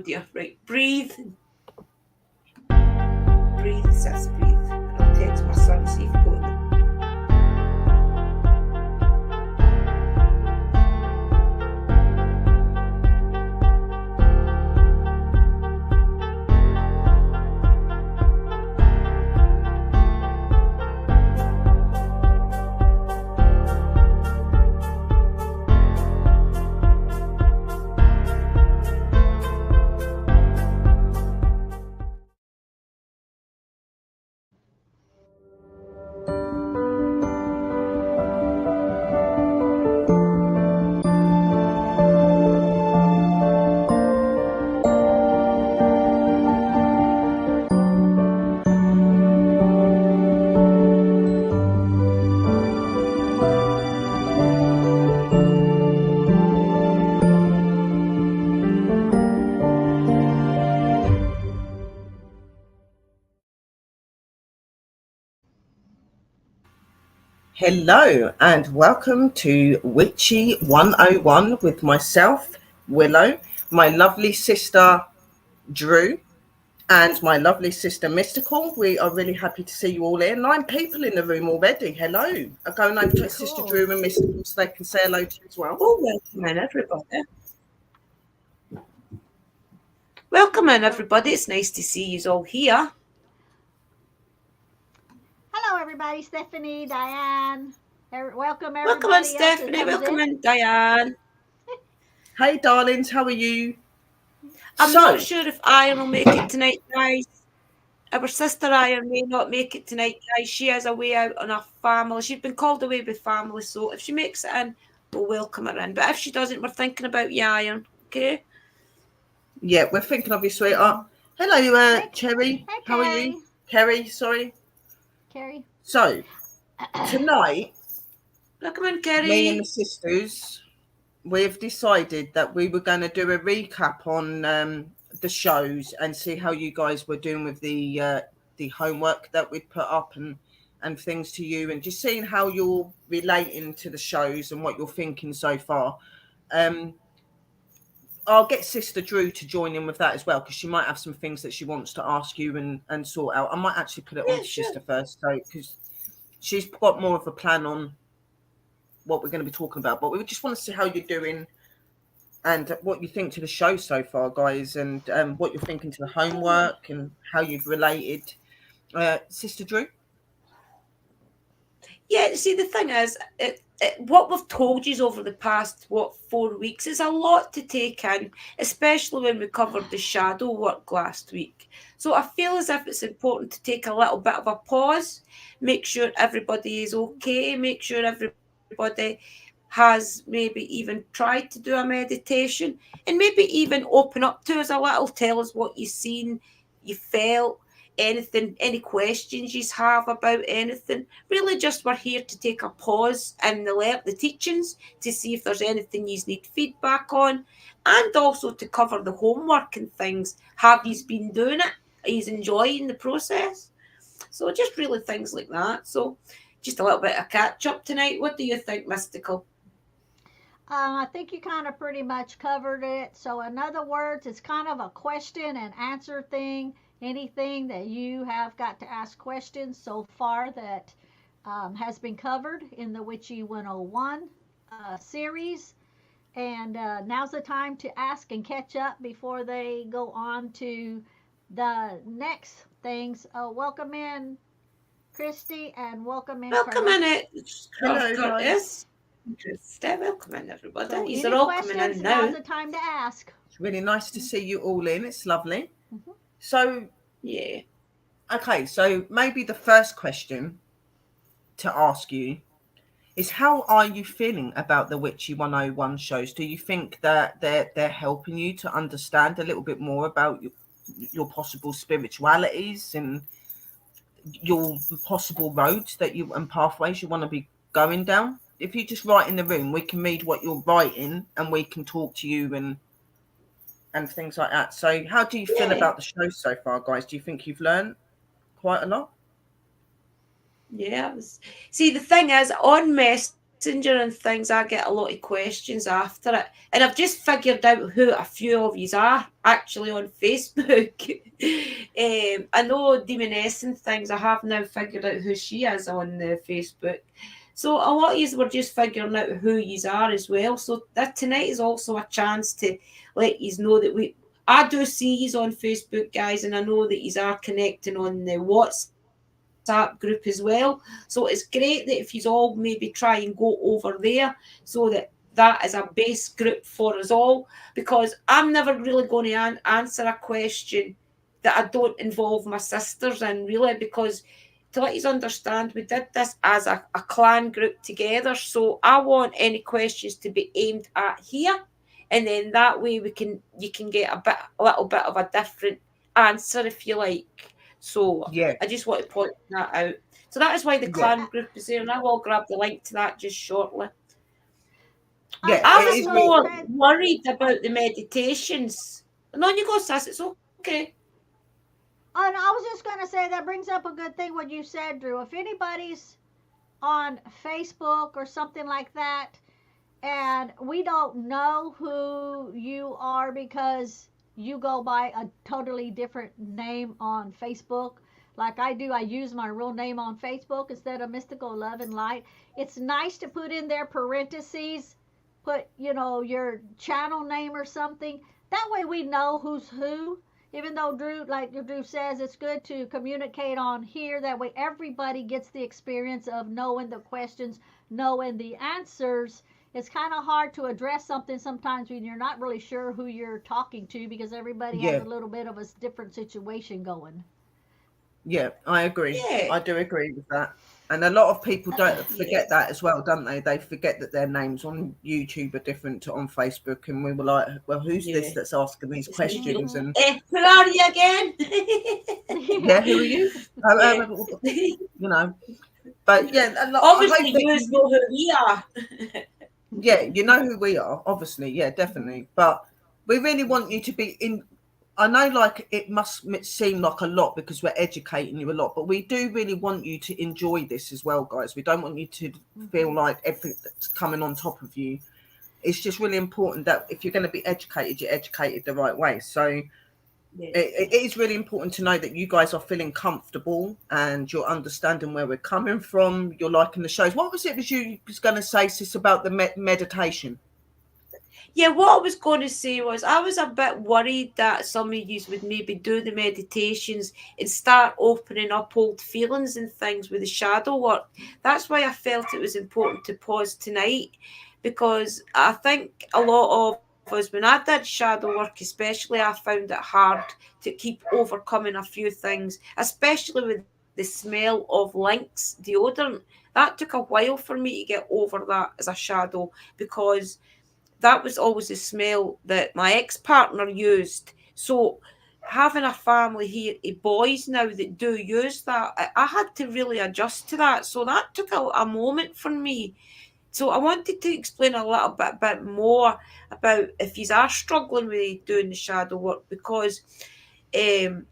dear. Right, breathe. Breathe, sis, breathe. And I'll text my son, see if he got the Hello and welcome to Witchy 101 with myself, Willow, my lovely sister, Drew, and my lovely sister, Mystical. We are really happy to see you all here. 9 people in the room already. Hello. I'm going over to Sister Drew and Mystical so they can say hello to you as well. Oh, welcome in, everybody. Welcome in, everybody. It's nice to see you all here. Hello, everybody. Stephanie, Diane. Welcome, everybody. Welcome in, Stephanie. Welcome in, Diane. Hey, darlings. How are you? I'm not sure if Iron will make it tonight, guys. Our sister Iron may not make it tonight, guys. She is away out on a family. She's been called away with family, so if she makes it in, we'll welcome her in. But if she doesn't, we're thinking about you, Iron. Okay? Yeah, we're thinking of you, sweetheart. Hello, Cherry. Hey, how are you? Kerry, sorry. Kerry. So, tonight, welcome in, Kerry. Me and the sisters, we've decided that we were going to do a recap on the shows and see how you guys were doing with the homework that we'd put up and things to you, and just seeing how you're relating to the shows and what you're thinking so far. I'll get Sister Drew to join in with that as well, because she might have some things that she wants to ask you and sort out. I might actually put it on to Sister first, so because she's got more of a plan on what we're going to be talking about. But we just want to see how you're doing and what you think to the show so far, guys, and what you're thinking to the homework and how you've related. Sister Drew? Yeah, see, the thing is, what we've told you over the past, 4 weeks is a lot to take in, especially when we covered the shadow work last week. So I feel as if it's important to take a little bit of a pause, make sure everybody is okay, make sure everybody has maybe even tried to do a meditation, and maybe even open up to us a little, tell us what you've seen, you felt, anything, any questions you have about anything. Really, just we're here to take a pause and the teachings to see if there's anything you need feedback on, and also to cover the homework and things. Have you been doing it? Are you enjoying the process? So just really things like that. So just a little bit of catch up tonight. What do you think, Mystical? I think you kind of pretty much covered it. So, in other words, it's kind of a question and answer thing. Anything that you have got to ask questions so far that has been covered in the Witchy 101 series. And now's the time to ask and catch up before they go on to the next things. Welcome in, Christy, and welcome in. Welcome in it. Hello, Curtis. Welcome in, everybody. So These are all coming in now. Now's the time to ask. It's really nice to see you all in. It's lovely. Mm-hmm. So, yeah. Okay, so maybe the first question to ask you is, how are you feeling about the Witchy 101 shows? Do you think that they're helping you to understand a little bit more about your possible spiritualities and your possible roads that you and pathways you want to be going down? If you just write in the room, we can read what you're writing and we can talk to you and things like that. So how do you feel about the show so far, guys? Do you think you've learned quite a lot? Yeah. See, the thing is, on Messenger, Messenger and things, I get a lot of questions after it. And I've just figured out who a few of you are actually on Facebook. I know Demoness and things, I have now figured out who she is on Facebook. So a lot of you were just figuring out who you are as well. So that tonight is also a chance to let you know that I do see you on Facebook, guys, and I know that you are connecting on the WhatsApp group as well. So it's great that if you all maybe try and go over there, so that is a base group for us all. Because I'm never really going to answer a question that I don't involve my sisters in, really, because to let you understand, we did this as a clan group together. So I want any questions to be aimed at here, and then that way you can get a little bit of a different answer if you like. So Yeah, I just want to point that out. So that is why the yeah, clan group is there, and I will grab the link to that just shortly. yeah. I I It was was is going to really, more say, worried about the meditations. No, you go, Sass. It's okay. oh, no, I was just going to say that brings up a good thing what you said, Drew. If anybody's on Facebook or something like that, and we don't know who you are because you go by a totally different name on Facebook, like I do. I use my real name on Facebook instead of Mystical Love and Light. It's nice to put in their parentheses, put, your channel name or something. That way we know who's who. Even though Drew, like Drew says, it's good to communicate on here. That way everybody gets the experience of knowing the questions, knowing the answers. It's kind of hard to address something sometimes when you're not really sure who you're talking to because everybody has yeah, a little bit of a different situation going. yeah. I agree. Yeah. I do agree with that. And a lot of people don't Yeah. forget that as well, don't they? They forget that their names on YouTube are different to on Facebook, and we were like, "Well, who's Yeah. this that's asking these It's me. questions?" And Who are you again? Yeah. yeah, who are you? Yeah. You know, but yeah, a lot, I Obviously, hope that you you, know who we are. yeah, you know who we are, obviously, yeah, definitely. But we really want you to be in. I know, like, it must seem like a lot because we're educating you a lot, but we do really want you to enjoy this as well, guys. We don't want you to feel Mhm. like everything that's coming on top of you. It's just really important that if you're going to be educated, you're educated the right way. So it Yeah. is really important to know that you guys are feeling comfortable and you're understanding where we're coming from. You're liking the shows. What was it was you was going to say, sis, about the meditation? Yeah, what I was going to say was I was a bit worried that some of you would maybe do the meditations and start opening up old feelings and things with the shadow work. That's why I felt it was important to pause tonight, because I think a lot of us, when I did shadow work especially, I found it hard to keep overcoming a few things, especially with the smell of Lynx deodorant. That took a while for me to get over that as a shadow, because that was always the smell that my ex-partner used. So having a family here of boys now that do use that, I had to really adjust to that. So that took a moment for me. So I wanted to explain a little bit more about if you are struggling with doing the shadow work, because um,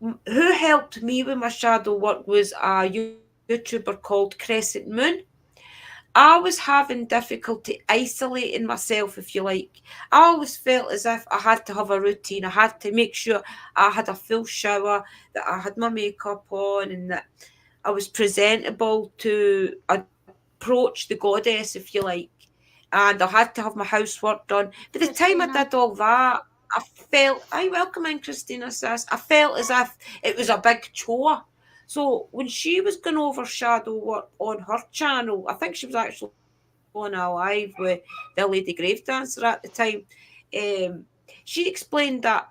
who helped me with my shadow work was a YouTuber called Crescent Moon. I was having difficulty isolating myself, if you like. I always felt as if I had to have a routine. I had to make sure I had a full shower, that I had my makeup on, and that I was presentable to approach the goddess, if you like. And I had to have my housework done. By the time I did Christina. all that, I felt, I welcome in Christina says, I felt as if it was a big chore. So when she was going over shadow work on her channel, I think she was actually on a live with the Lady Grave Dancer at the time. She explained that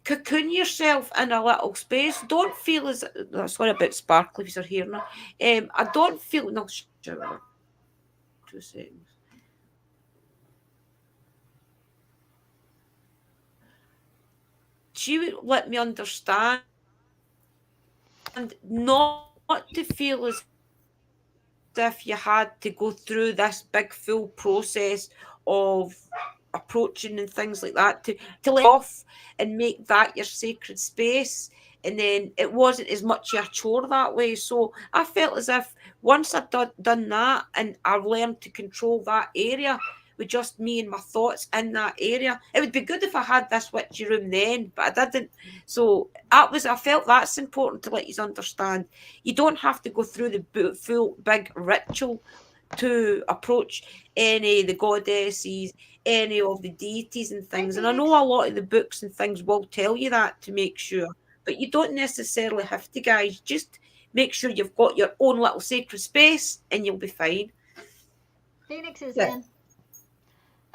cocoon yourself in a little space. Don't feel as that's sorry about sparkly if you're hearing her. I don't feel no shut up 2 seconds. She would let me understand not to feel as if you had to go through this big full process of approaching and things like that, to let yourself off and make that your sacred space. and then it wasn't as much of a chore that way. So I felt as if once I'd done that and I learned to control that area with just me and my thoughts in that area, it would be good if I had this witchy room then, but I didn't. So I felt that's important to let you understand. You don't have to go through the full big ritual to approach any of the goddesses, any of the deities and Hey, things. And I know Phoenix. a lot of the books and things will tell you that to make sure, but you don't necessarily have to, guys. Just make sure you've got your own little sacred space and you'll be fine. Phoenix is Yeah. in.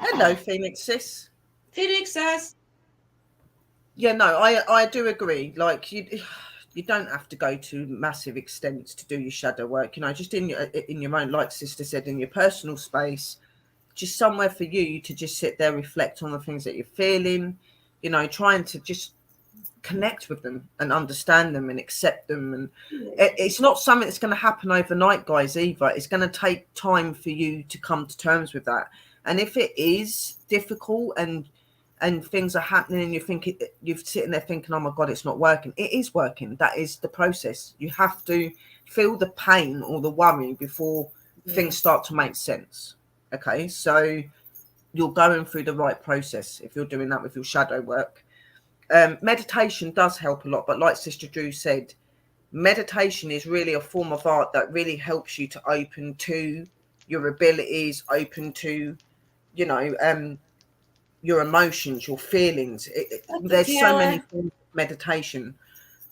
Hello, Phoenix sis. Phoenix says, Yeah, no, I do agree. Like you don't have to go to massive extents to do your shadow work. You know, just in your own, like sister said, in your personal space, just somewhere for you to just sit there, reflect on the things that you're feeling. You know, trying to just connect with them and understand them and accept them. And it's not something that's going to happen overnight, guys, either. It's going to take time for you to come to terms with that. And if it is difficult and things are happening and you're sitting there thinking, oh my god, it's not working, it is working. That is the process. You have to feel the pain or the worry before things start to make sense. Okay, so you're going through the right process if you're doing that with your shadow work. Meditation does help a lot, but like Sister Drew said, meditation is really a form of art that really helps you to open to your abilities, open to, you know, your emotions, your feelings. There's so many Kelly. forms of meditation.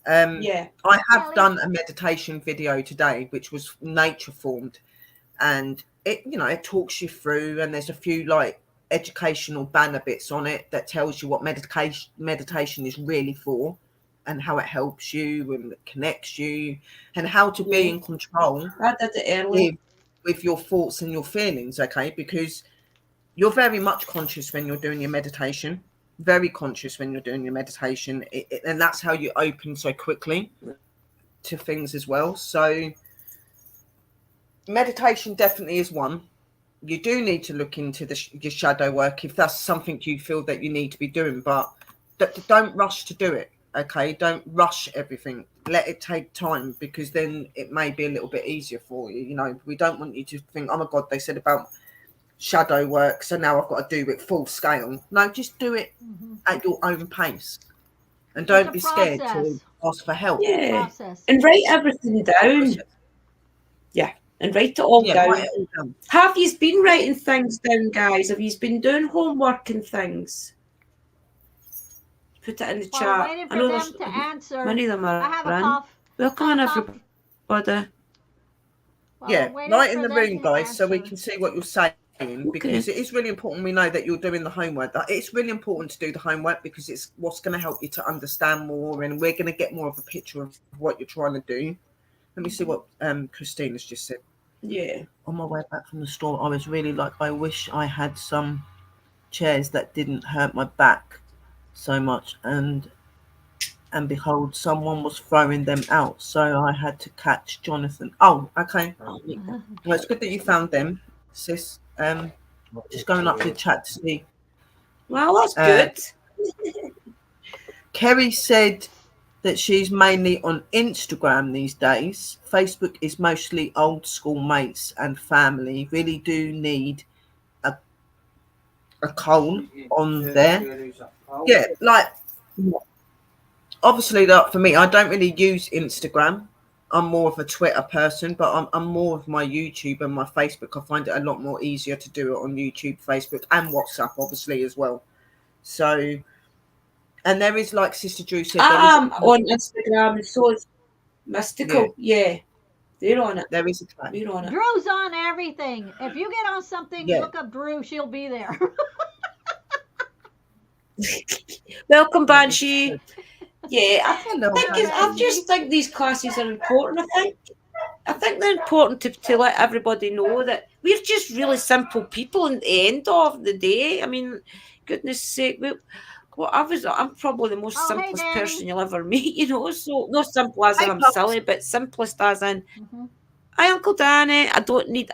Yeah. I have Kelly. done a meditation video today, which was nature formed, and it talks you through, and there's a few like educational banner bits on it that tells you what meditation is really for, and how it helps you and connects you, and how to be Yeah. in control I did it early. with your thoughts and your feelings. Okay, because you're very much conscious when you're doing your meditation, very conscious when you're doing your meditation, and that's how you open so quickly to things as well. So meditation definitely is one. You do need to look into your shadow work if that's something you feel that you need to be doing, but don't rush to do it. Okay, don't rush everything. Let it take time, because then it may be a little bit easier for you. You know, we don't want you to think, oh my god, they said about shadow work, so now I've got to do it full scale. No, just do it Hmm. at your own pace, and It's don't a be scared to process. ask for help. It's a Yeah. process. And write everything down. Process. Yeah. And write it all Yeah, write down. it all down. Have you been writing things down, guys? Have you been doing homework and things? Put it in the While we're chat. waiting I for know there's them to many answer, of them I are have a in. cough. Welcome I have on, a cough. everybody. While we're Yeah, waiting write in for the them room, to guys, so we answer. can see what you're saying, because Okay. it is really important. We know that you're doing the homework. It's really important to do the homework, because it's what's going to help you to understand more, and we're going to get more of a picture of what you're trying to do. Let me see Hmm. what Christina's just said. Yeah. On my way back from the store, I was really like, I wish I had some chairs that didn't hurt my back so much, and behold, someone was throwing them out, so I had to catch Jonathan. Oh, okay. Well, it's good that you found them, sis. Just going up your chat to see. Well, that's Uh, good. Kerry said that she's mainly on Instagram these days. Facebook is mostly old school mates and family. Really do need a, a call on there. Yeah, like obviously, that for me, I don't really use Instagram. I'm more of a Twitter person, but I'm more of my YouTube and my Facebook. I find it a lot more easier to do it on YouTube, Facebook, and WhatsApp, obviously, as well. So, and there is, like Sister Drew said, there is a I'm on Instagram and so is yeah, Mystical. Yeah. They're on it. there is a chat. We're on it. Drew's on everything. If you get on something, Yeah, look up Drew. She'll be there. Welcome, that is Banshee. good. Yeah, Hello, I Banshee. just think these classes are important. I think they're important to let everybody know that we're just really simple people in the end of the day. I mean, goodness sake, I'm probably the most Oh, hey, simplest person Danny. you'll ever meet, So not simple as in Hey, I'm Pops. silly, but simplest as in Hmm. hi, Uncle Danny. I don't need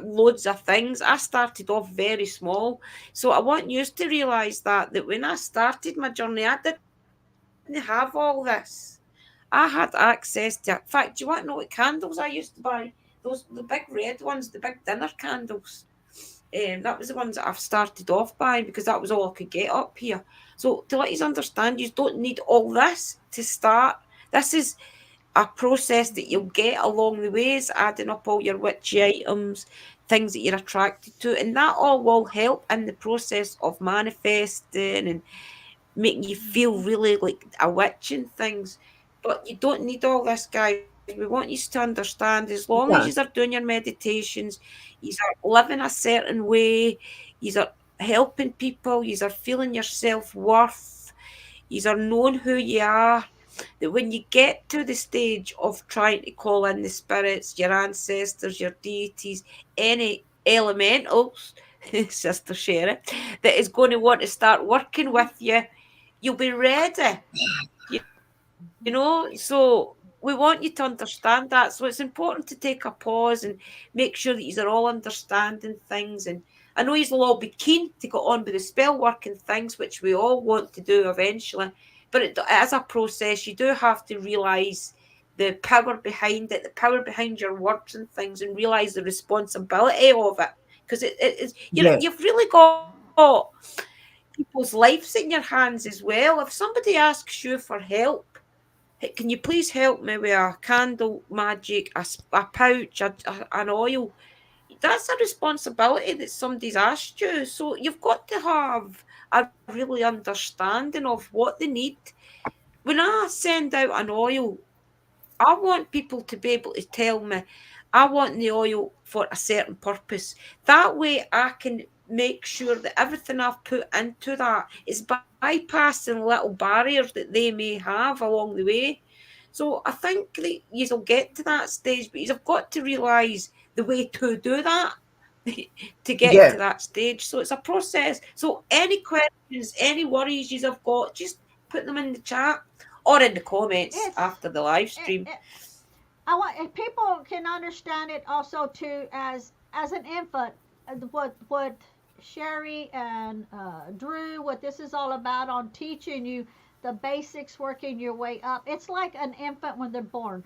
loads of things. I started off very small, so I want you to realise that when I started my journey, I didn't have didn't have all this. I had access to. In fact, do you want to know what candles I used to buy? Those the big red ones, the big dinner candles. That was the ones that I've started off buying because that was all I could get up here. So to let you understand, you don't need all this to start. This is a process that you'll get along the ways, adding up all your witchy items, things that you're attracted to, and that all will help in the process of manifesting and making you feel really like a witch and things. But you don't need all this, guys. We want you to understand as long as you're Yeah, doing your meditations, you're living a certain way, you're helping people, you're feeling your self worth, you're knowing who you are. That when you get to the stage of trying to call in the spirits, your ancestors, your deities, any elementals, Sister Sherry, that is going to want to start working with you, you'll be ready. So we want you to understand that. So it's important to take a pause and make sure that you're all understanding things. And I know you'll all be keen to go on with the spell work and things, which we all want to do eventually. But as a process, you do have to realise the power behind it, the power behind your words and things, and realise the responsibility of it. Because yeah, you've really got people's lives in your hands as well. If somebody asks you for help, "Hey, can you please help me with a candle magic, a pouch, an oil?" That's a responsibility that somebody's asked you. So you've got to have a really understanding of what they need. When I send out an oil, I want people to be able to tell me, I want the oil for a certain purpose. That way I can make sure that everything I've put into that is bypassing little barriers that they may have along the way. So I think that you'll get to that stage, but you've got to realise the way to do that to get yeah. to that stage. So it's a process. So any questions, any worries you've got, just put them in the chat or in the comments It's after the live it, stream. it, I want if people can understand it also too as an infant. What Sherry and Drew, what this is all about on teaching you the basics, working your way up. It's like an infant when they're born.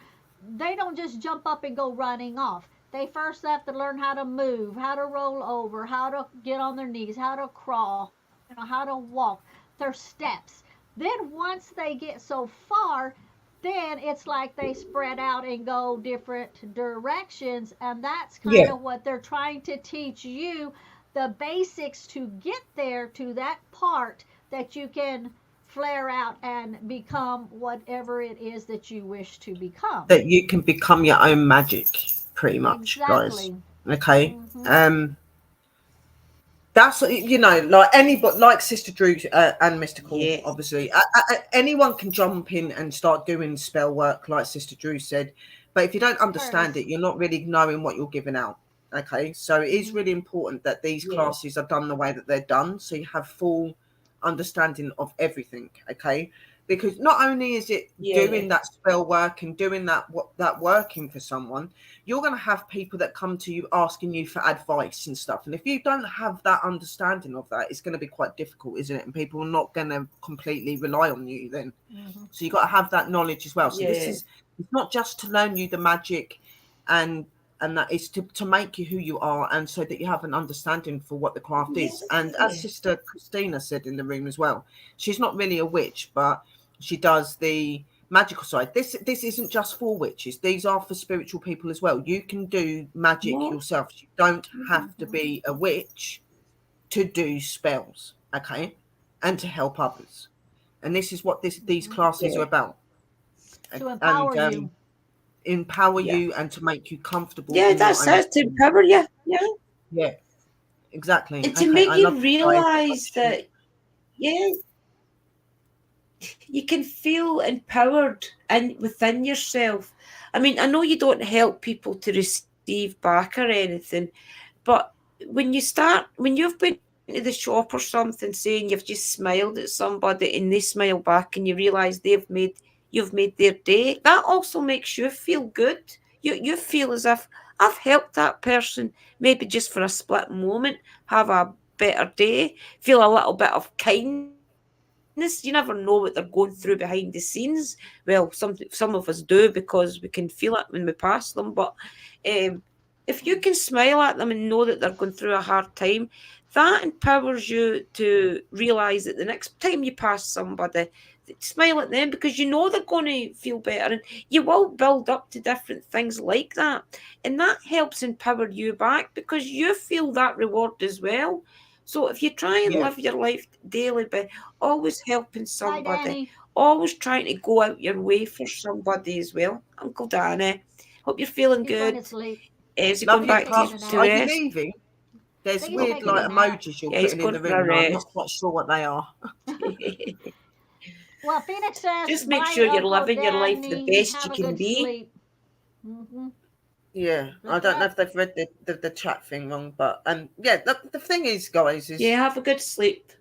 They don't just jump up and go running off. They first have to learn how to move, how to roll over, how to get on their knees, how to crawl, how to walk, their steps. Then once they get so far, then it's like they spread out and go different directions, and that's kind Yeah, of what they're trying to teach you, the basics to get there to that part that you can flare out and become whatever it is that you wish to become. that you can become your own magic, pretty much, guys. Exactly. Okay. Hmm. That's like anybody, like Sister Drew and Mystical, Yeah. obviously. Anyone can jump in and start doing spell work, like Sister Drew said. But if you don't understand it, Curtis. you're not really knowing what you're giving out. Okay, so it is Hmm. really important that these Yeah. classes are done the way that they're done, so you have full understanding of everything. Okay, because not only is it Yeah. doing that spell work and doing that working for someone, you're going to have people that come to you asking you for advice and stuff. And if you don't have that understanding of that, it's going to be quite difficult, isn't it? And people are not going to completely rely on you then. Hmm. So you've got to have that knowledge as well. So this Yeah. is, it's not just to learn you the magic and that is to make you who you are, and so that you have an understanding for what the craft is. And as Yeah. Sister Christina said in the room as well, she's not really a witch, but she does the magical side. This isn't just for witches. These are for spiritual people as well. You can do magic No. yourself. You don't have to Hmm. be a witch to do spells, okay, and to help others. And this is what these Hmm. classes are Yeah. about, To and empower you. empower Yeah. you and to make you comfortable Yeah, in your that's own it, to skin. empower you. Yeah. Yeah, exactly. And to Okay, make I you love that, guys. realise that, yeah, you can feel empowered and within yourself. I mean, I know you don't help people to receive back or anything, but when you've been to the shop or something saying you've just smiled at somebody and they smile back and you realise you've made their day, that also makes you feel good. You feel as if I've helped that person, maybe just for a split moment, have a better day, feel a little bit of kindness in them. witness. You never know what they're going through behind the scenes. Well, some of us do because we can feel it when we pass them. But um, if you can smile at them and know that they're going through a hard time, that empowers you to realise that the next time you pass somebody, smile at them because you know they're going to feel better, and you will build up to different things like that, and that helps empower you back because you feel that reward as well. So if you try and Yeah. live your life daily by always helping Bye, somebody, Danny. always trying to go out your way for somebody as well. Uncle Danny, hope you're feeling He's going good. to sleep. Is he I Love going think you, he's back taking Puff. a to Are nap. you rest? leaving? I There's think he's weird taking a like nap. emojis you're Yeah, he's putting in going the for a room, and I'm not rest. quite sure what they are. Well, Phoenix says, Just make bye, sure you're Uncle living your life the Danny. best Have you a can good be. sleep. Hmm. Yeah, I But don't know that, if they've read the chat thing wrong, but yeah, the thing is, guys, Yeah, is have a good sleep.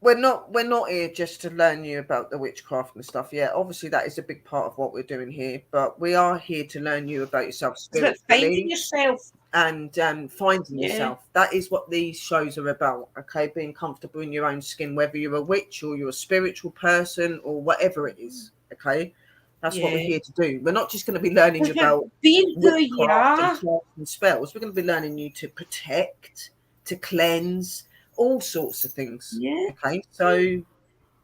we're not here just to learn you about the witchcraft and stuff. Yeah, obviously that is a big part of what we're doing here, but we are here to learn you about yourself It's about finding spiritually yourself. and finding Yeah. yourself. That is what these shows are about. Okay, being comfortable in your own skin, whether you're a witch or you're a spiritual person or whatever it is. Okay, that's what we're Yeah. here to do. We're not just going to be learning Because you're about being who you witchcraft and are. casting spells. We're going to be learning you to protect, to cleanse, all sorts of things. Yeah. Okay, so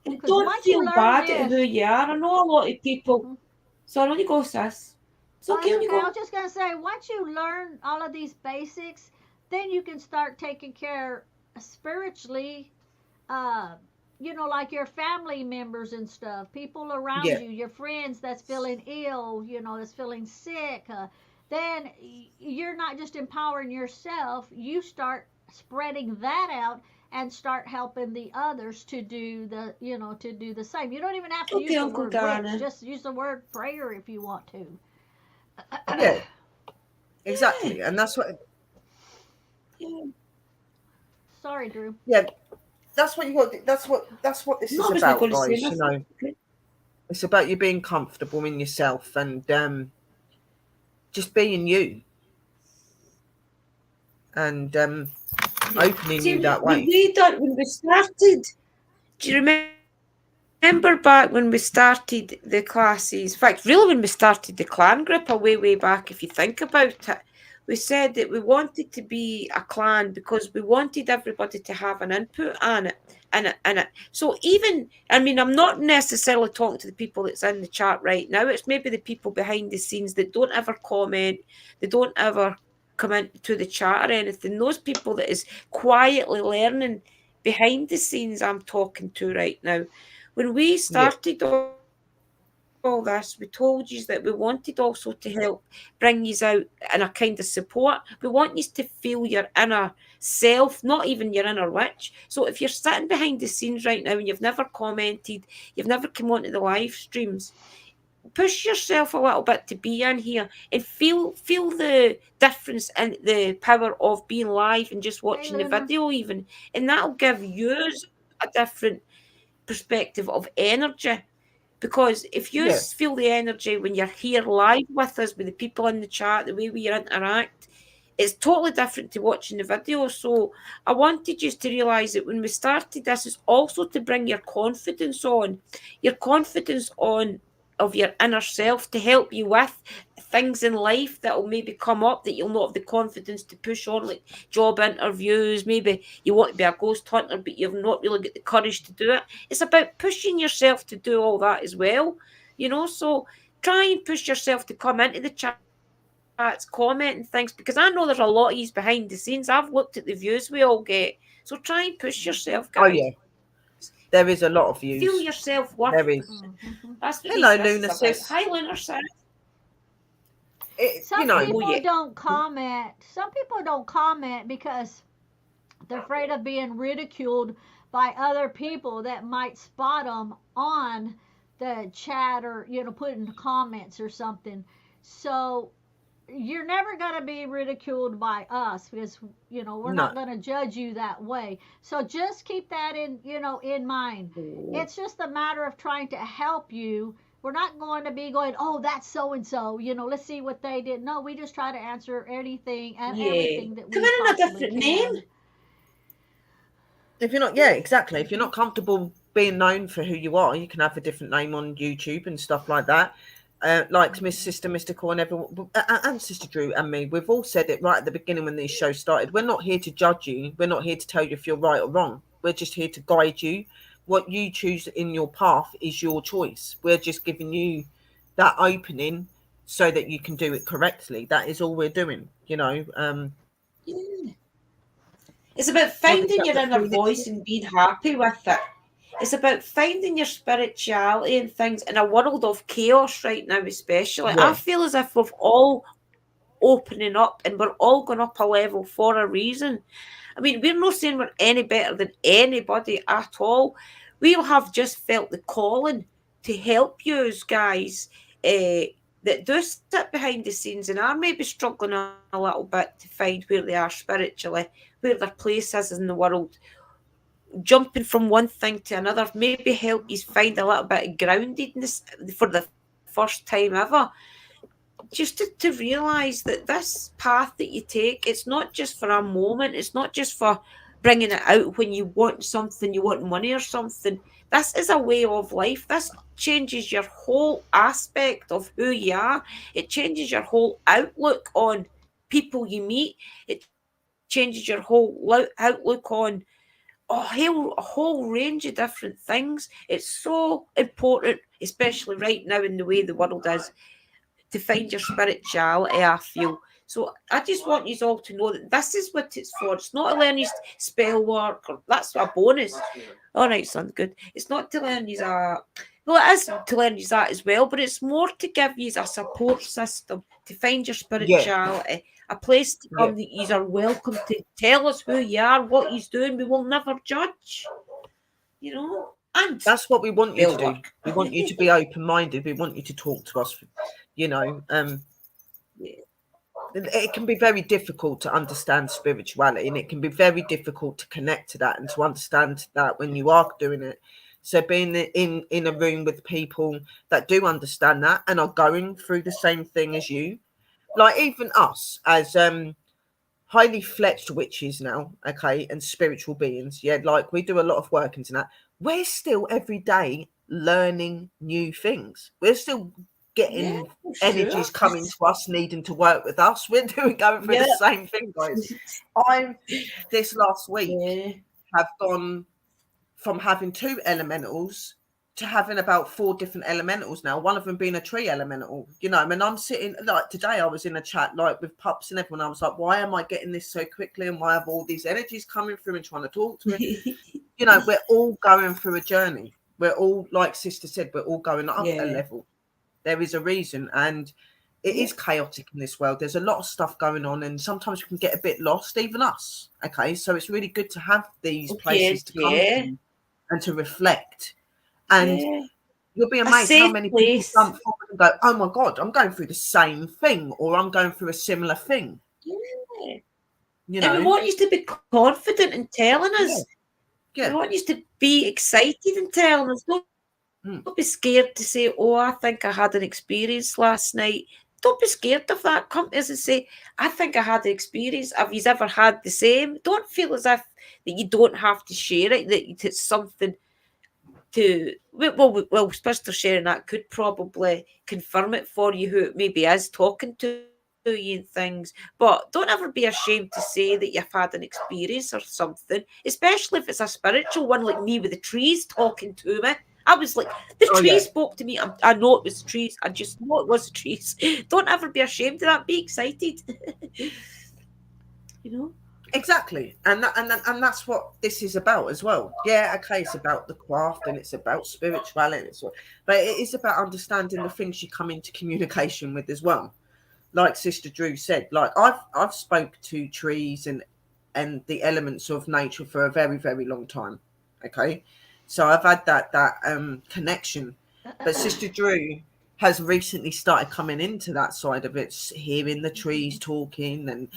And because don't once you feel learn bad at who this, you are. I know a lot of people. mhm. Sorry, on you go, sis. It's Oh, okay that's on you okay. I go. was just gonna say, once you learn all of these basics, then you can start taking care spiritually. Uh, like your family members and stuff, people around yeah, you, your friends that's feeling ill, that's feeling sick. Then you're not just empowering yourself. You start spreading that out and start helping the others to do the same. You don't even have It's to okay, use the Uncle word witch. Dana. Just use the word prayer if you want to. yeah, Yeah. exactly, and that's what. Yeah. Sorry, Drew. Yeah, that's what you got. That's what this No, is I was not about, going to say guys. nothing. Okay. It's about you being comfortable in yourself and just being you and Yeah. opening See, you that when way. we done when we started, do you remember back when we started the classes? In fact, really, when we started the clan group, way back, if you think about it, we said that we wanted to be a clan because we wanted everybody to have an input on it. And it. So even, I mean, I'm not necessarily talking to the people that's in the chat right now. It's maybe the people behind the scenes that don't ever comment, they don't ever come into the chat or anything. Those people that is quietly learning behind the scenes I'm talking to right now. When we Yeah, started all this, we told you that we wanted also to help bring you out in a kind of support. We want you to feel your inner self, not even your inner witch. So if you're sitting behind the scenes right now and you've never commented, you've never come onto the live streams, push yourself a little bit to be in here and feel the difference and the power of being live and just Hey, watching the Lunar. video even, and that'll give you a different perspective of energy. Because if you yeah, feel the energy when you're here live with us, with the people in the chat, the way we interact, it's totally different to watching the video. So I wanted you to realise that when we started this, is also to bring your confidence on of your inner self to help you with things in life that will maybe come up that you'll not have the confidence to push on, like job interviews. Maybe you want to be a ghost hunter, but you've not really got the courage to do it. It's about pushing yourself to do all that as well. So try and push yourself to come into the chats, comment and things, because I know there's a lot of yous behind the scenes. I've looked at the views we all get. So try and push yourself, guys. oh yeah, there is a Feel lot of yourself views. worth. There is. That's what this Hello, is about. Luna Hi, sis. Lunar Sis. You Some know, Oh people yeah. don't comment. Some people don't comment because they're afraid of being ridiculed by other people that might spot them on the chat or put in the comments or something. So you're never going to be ridiculed by us because we're no, not going to judge you that way. So just keep that in mind. Oh, It's just a matter of trying to help you. We're not going to be going, oh, that's so and so, let's see what they did. No, we just try to answer anything and yeah. everything that Come we in a possibly different name. can. If you're not, yeah, exactly. If you're not comfortable being known for who you are, you can have a different name on YouTube and stuff like that. Like Miss Mhm. Sister Mystical and everyone, and Sister Drew and me, we've all said it right at the beginning when these shows started. We're not here to judge you. We're not here to tell you if you're right or wrong. We're just here to guide you. What you choose in your path is your choice. We're just giving you that opening so that you can do it correctly. That is all we're doing. Yeah. It's about What is finding that? your inner voice and being happy with it. It's about finding your spirituality and things in a world of chaos right now, especially. I Yeah, feel as if we've all opening up and we're all going up a level for a reason. I mean, we're not saying we're any better than anybody at all. We have just felt the calling to help you guys that do sit behind the scenes and are maybe struggling a little bit to find where they are spiritually, where their place is in the world, jumping from one thing to another, maybe help you find a little bit of groundedness for the first time ever. Just to realize that this path that you take, it's not just for a moment, it's not just for bringing it out when you want something, you want money or something. This is a way of life. This changes your whole aspect of who you are. It changes your whole outlook on people you meet. It changes your whole outlook on a whole range of different things. It's so important, especially right now in the way the world is, to find your spirituality, I feel. So I just want you all to know that this is what it's for. It's not to learn you spell work, or that's a bonus. All right, son, good. It's not to learn you well, it is to learn you that as well, but it's more to give you a support system to find your yeah, spirituality, a place to yeah. come that you are welcome to tell us who you are, what you're doing. We will never judge, and That's what we want you spell to do. work. We want you to be open minded. We want you to talk to us. You know, um, Yeah. it can be very difficult to understand spirituality, and it can be very difficult to connect to that and to understand that when you are doing it. So being in a room with people that do understand that and are going through the same thing as you, like even us as highly fledged witches now, okay, and spiritual beings. Yeah, like we do a lot of work into that. We're still every day learning new things. We're still Yeah, getting for sure. energies coming to us, needing to work with us. We're doing going through Yeah. the same thing, guys. I this last week Yeah. have gone from having two elementals to having about four different elementals now, one of them being a tree elemental. I mean, I'm sitting like today, I was in a chat like with pups and everyone. I was like, why am I getting this so quickly? And why have all these energies coming through and trying to talk to me? We're all going through a journey. We're all, like Sister said, we're all going up a Yeah. level. There is a reason. And it Yeah. is chaotic in this world. There's a lot of stuff going on, and sometimes we can get a bit lost, even us. Okay. So it's really good to have these Okay. places to come Yeah. to and to reflect. And Yeah. you'll be A amazed how safe many people place. jump forward and go, oh my God, I'm going through the same thing, or I'm going through a similar thing. Yeah. You And we know? want you to be confident in telling us. Yeah. We Yeah. want you to be excited in telling us. Don't be scared to Mm. say, "Oh, I think I had an experience last night." Don't be scared of that. Come to us and say, "I think I had an experience. Have you ever had the same?" Don't feel as if that you don't have to share it. That it's something well, Sister sharing that could probably confirm it for you who it maybe is talking to you and things. But don't ever be ashamed to say that you've had an experience or something, especially if it's a spiritual one like me with the trees talking to me. I was like, the trees Oh, yeah. spoke to me. I know it was the trees. I just know it was the trees. Don't ever be ashamed of that. Be excited. you know? Exactly. And that's what this is about as well. Yeah, okay, it's about the craft and it's about spirituality, but it is about understanding the things you come into communication with as well. Like Sister Drew said, like I've spoke to trees and the elements of nature for a very, very long time. Okay. So I've had that connection. But Sister Drew has recently started coming into that side of it, hearing the trees talking, and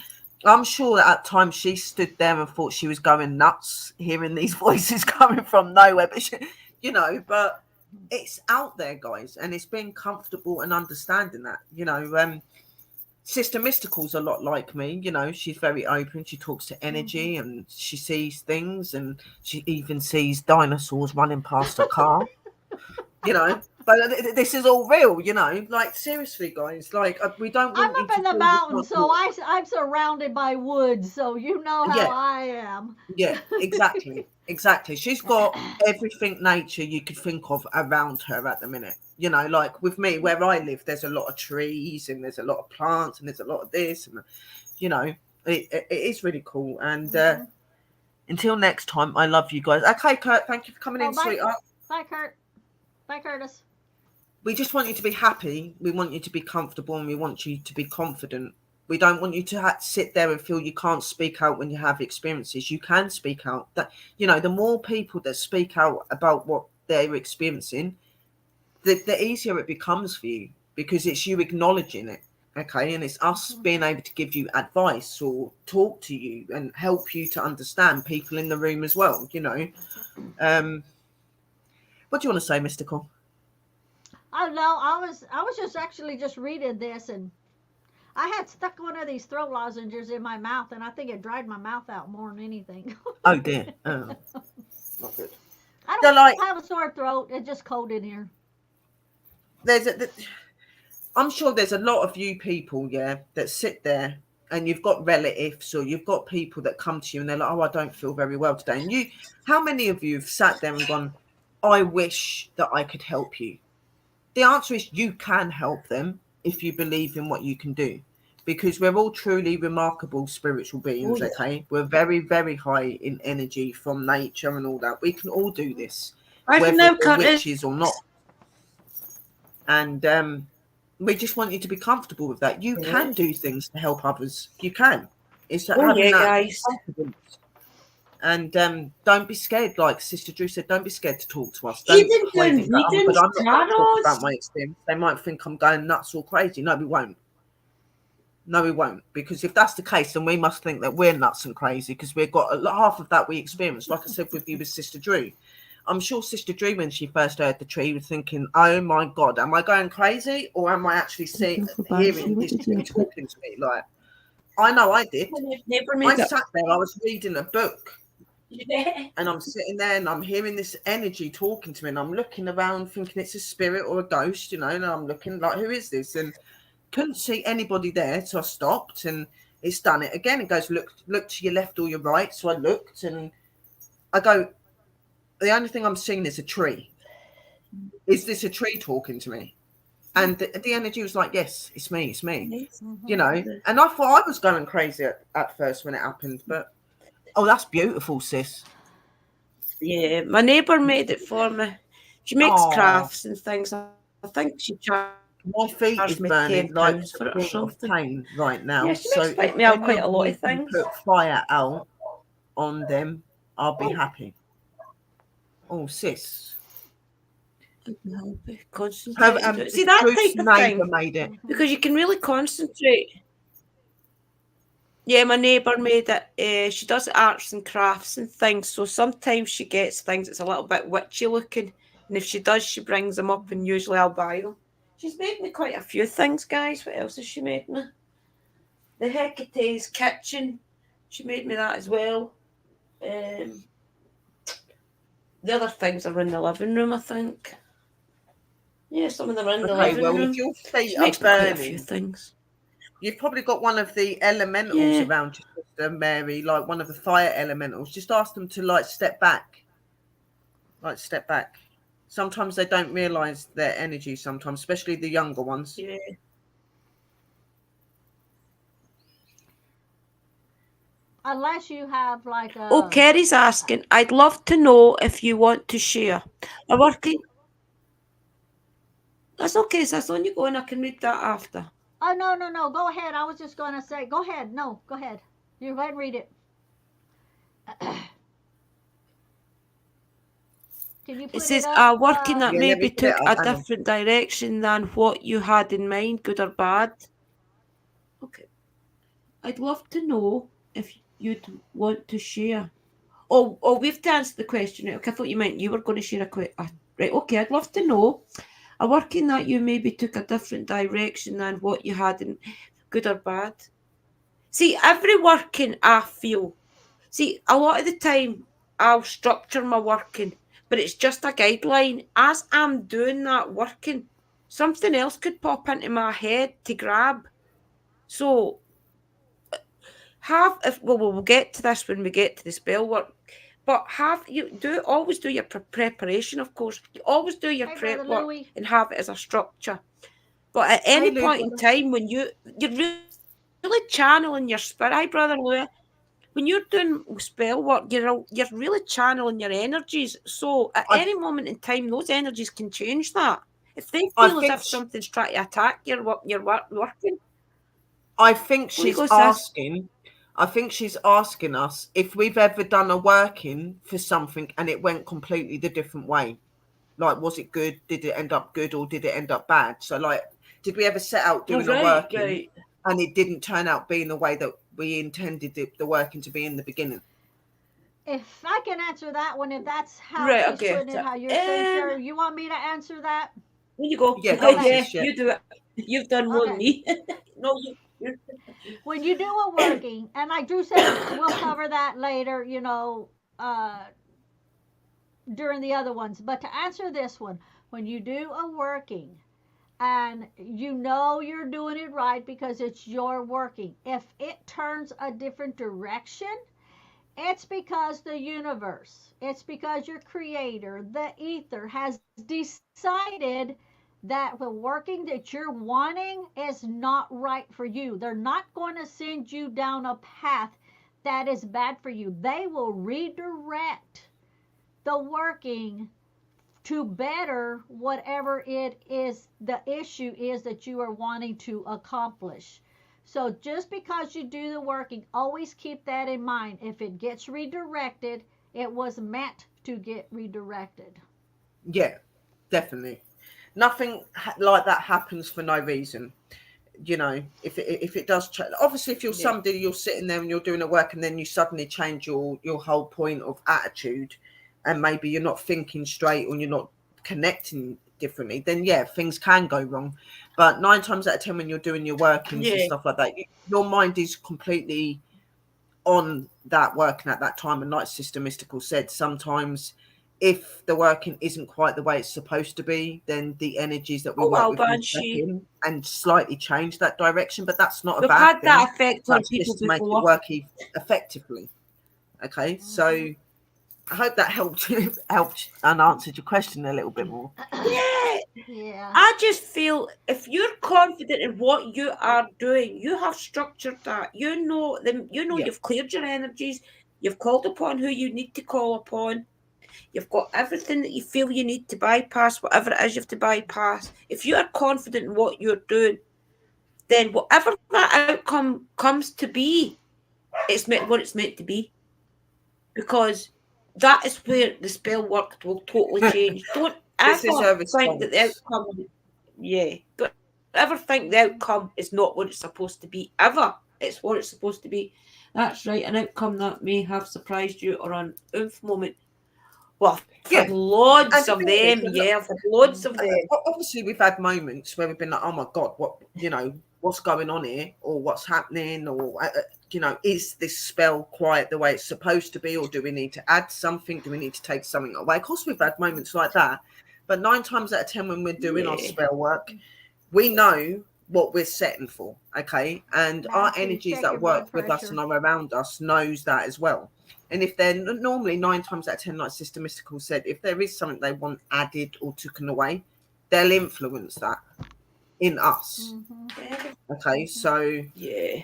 I'm sure that at times she stood there and thought she was going nuts hearing these voices coming from nowhere. But but it's out there, guys, and it's being comfortable and understanding that. Sister Mystical's a lot like me, you know, she's very open, she talks to energy and she sees things, and she even sees dinosaurs running past her car, you know. But this is all real, you know, like seriously, guys, like we don't I'm want you up in to the feel you mountains, can't so walk. I'm surrounded by woods, so you know how Yeah, I am. yeah, exactly, exactly. She's got everything nature you could think of around her at the minute. You know, like with me, where I live, there's a lot of trees and there's a lot of plants and there's a lot of this, and you know, it is really cool. And Mhm. until next time, I love you guys. Okay, Kurt, thank you for coming Oh, in, bye, sweetheart. bye, Kurt. Bye, Curtis. We just want you to be happy. We want you to be comfortable, and we want you to be confident. We don't want you to sit there and feel you can't speak out when you have experiences. You can speak out. That, you know, the more people that speak out about what they're experiencing, the easier it becomes for you, because it's you acknowledging it. Okay, and it's us Mhm. being able to give you advice or talk to you and help you to understand people in the room as well. You know, um, what do you want to say, Mystical? Oh no, I was just actually just reading this, and I had stuck one of these throat lozenges in my mouth, and I think it dried my mouth out more than anything. Oh dear, oh, not good. I They're don't like, have a sore throat. It's just cold in here. there's a, I'm sure there's a lot of you people, yeah, that sit there and you've got relatives or you've got people that come to you and they're like, oh, I don't feel very well today. And you, how many of you have sat there and gone, I wish that I could help you? The answer is you can help them if you believe in what you can do, because we're all truly remarkable spiritual Oh, beings, yeah. okay? We're very, very high in energy from nature and all that. We can all do this, Bye for whether now, we're Curtis. witches or not. And we just want you to be comfortable with that. You Yeah. can do things to help others. You can. It's Oh, having yeah, that guys. confidence. And don't be scared. Like Sister Drew said, don't be scared to talk to us. Don't Even hide doing and go, oh, but readings, I'm not going to talk about tarots. my experience. They might think I'm going nuts or crazy. No, we won't. No, we won't. Because if that's the case, then we must think that we're nuts and crazy, because we've got half of that we experienced. Like I said with you with Sister Drew. I'm sure Sister Drew, when she first heard the tree, was thinking, oh my God, am I going crazy? Or am I actually hearing this tree talking to me? Like, I know I did. Never I made it. sat there, I was reading a book, Yeah. and I'm sitting there and I'm hearing this energy talking to me, and I'm looking around thinking it's a spirit or a ghost, you know, and I'm looking like, who is this? And couldn't see anybody there, so I stopped, and it's done it again. It goes, look to your left or your right. So I looked, and I go, the only thing I'm seeing is a tree. Is this a tree talking to me? And the energy was like, yes, it's me, it's me. You Mhm. know, and I thought I was going crazy at first when it happened, but oh, that's beautiful, sis. Yeah, my neighbour made it for me. She makes Oh, crafts and things. I think she charged me my feet is £10 for burning it or like to the something. point of pain right Yeah, now. she makes So if me out any quite of a lot you of can things. put fire out on them, I'll be Oh, happy. Oh, sis. I can help you Her concentrate and do it. See, that Ruth's type of neighbour thing, made it. Mhm. because you can really concentrate. Yeah, my neighbour made it. She does arts and crafts and things, so sometimes she gets things that's a little bit witchy looking, and if she does, she brings them up, and usually I'll buy them. She's made me quite a few things, guys. What else has she made me? The Hecate's kitchen. She made me that as well. Um, the other things are in the living room, I think. Yeah, some of them are in the Okay, living well, if room. your feet She are makes me quite a few burning, things. you've probably got one of the elementals Yeah. around your sister Mary, like one of the fire elementals. Just ask them to like step back. Like step back. Sometimes they don't realise their energy, sometimes, especially the younger ones. Yeah. Unless you have like Oh, a. Kerry's asking, I'd love to know if you want to share. A working. That's okay, sis. On you go, and I can read that after. Oh no, no, no. Go ahead. I was just going to say. Go ahead. No, go ahead. You go ahead and read it. Can you It put it says, up? working that Yeah, let me maybe get it took up. a Hang on. different direction than what you had in mind, good or bad. Okay. I'd love to know if you'd want to share. Oh, we have to answer the question. Right? Okay, I thought you meant you were going to share a quick. Right, okay, I'd love to know. A working that you maybe took a different direction than what you had in. good or bad. See, every working I feel, see, a lot of the time I'll structure my working, but it's just a guideline. As I'm doing that working, something else could pop into my head to grab. So have if well we'll get to this when we get to the spell work, but have you do always do your preparation, of course. You always do your Hey, Brother prep work Louie. and have it as a structure. But at Hey, any Lou, point in brother. time when you're really channeling your spirit, hi brother Louis, when you're doing spell work, you're really channeling your energies. So at any I moment in time, those energies can change that. If they feel as I if think something's trying to attack working, I think on you she's go, sis. asking. I think she's asking us if we've ever done a working for something and it went completely the different way. Like, was it good? Did it end up good or did it end up bad? So, like, did we ever set out Oh, doing a right, working right. and it didn't turn out being the way that we intended the working to be in the beginning? If I can answer that one, if that's how Right, she's okay. putting So, it, how you're saying, Sherry, you want me to answer that? when you go, Yeah, go on, Okay, yeah, sis. Yeah. you do it. You've done more than okay. me. No, you. When you do a working, and I do said we'll cover that later, uh, during the other ones. But to answer this one, when you do a working, and you know you're doing it right because it's your working. If it turns a different direction, it's because the universe, it's because your creator, the ether, has decided that the working that you're wanting is not right for you. They're not going to send you down a path that is bad for you. They will redirect the working to better whatever it is the issue is that you are wanting to accomplish. So just because you do the working, always keep that in mind. If it gets redirected, it was meant to get redirected. Yeah, definitely. Nothing like that happens for no reason. You know, if it does change, obviously, if you're Yeah. somebody, you're sitting there and you're doing a work, and then you suddenly change your whole point of attitude, and maybe you're not thinking straight or you're not connecting differently, then yeah, things can go wrong. But 9 times out of 10, when you're doing your workings and Yeah. stuff like that, your mind is completely on that working at that time. And like Sister Mystical said, sometimes if the working isn't quite the way it's supposed to be, then the energies that we Oh, work well, with will step Banshee. in and slightly change that direction. But that's not a We've bad had thing. that effect on That's people just to make it before. work effectively. Okay, so Mhm. I hope that helped helped and answered your question a little bit more. Yeah. Yeah. I just feel if you're confident in what you are doing, you have structured that. You know them. You know Yeah, you've cleared your energies. You've called upon who you need to call upon. You've got everything that you feel you need to bypass, whatever it is you have to bypass. If you are confident in what you're doing, then whatever that outcome comes to be, it's meant what it's meant to be. Because that is where the spell work will totally change. Don't this is ever her think that the response. outcome, yeah, don't ever think the outcome is not what it's supposed to be. Ever, it's what it's supposed to be. That's right, an outcome that may have surprised you or an oomph moment. Well, I've had Yeah, loads and of to be them. honest, Yeah, I've had loads of Mhm. them. obviously we've had moments where we've been like, oh my god, what, what's going on here, or what's happening, or is this spell quite the way it's supposed to be, or do we need to add something, do we need to take something away? Of course we've had moments like that, but 9 times out of 10 when we're doing our Yeah. spell work, we know what we're setting for. Okay, and our Banshee, energies check that your work blood with us and pressure. are around us knows that as well. And if they're normally 9 times out of 10, like Sister Mystical said, if there is something they want added or taken away, they'll influence that in us. Hmm. Okay, Hmm. so Yeah.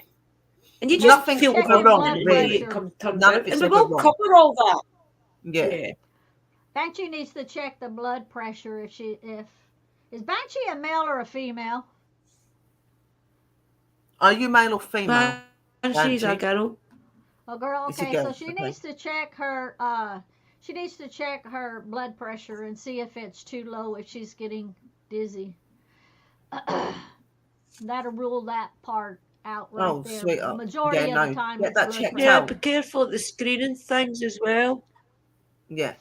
And you just nothing feel is Check a your confident wrong, blood in the way really. it pressure. comes turns None of out. And it's we ever will wrong. cover all that. Yeah. Yeah. Banshee needs to check the blood pressure if is Banshee a male or a female? Are you male or female, Banshee's a Banshee? girl. A girl. It's a Okay, so girl. Okay. she needs to check her blood pressure and see if it's too low, if she's getting dizzy. That'll rule that part out right Oh, there. sweetheart. Yeah, Majority of the no. time, Get it's that blood checked Yeah, pressure. be out. careful of the screening things as well. Yeah,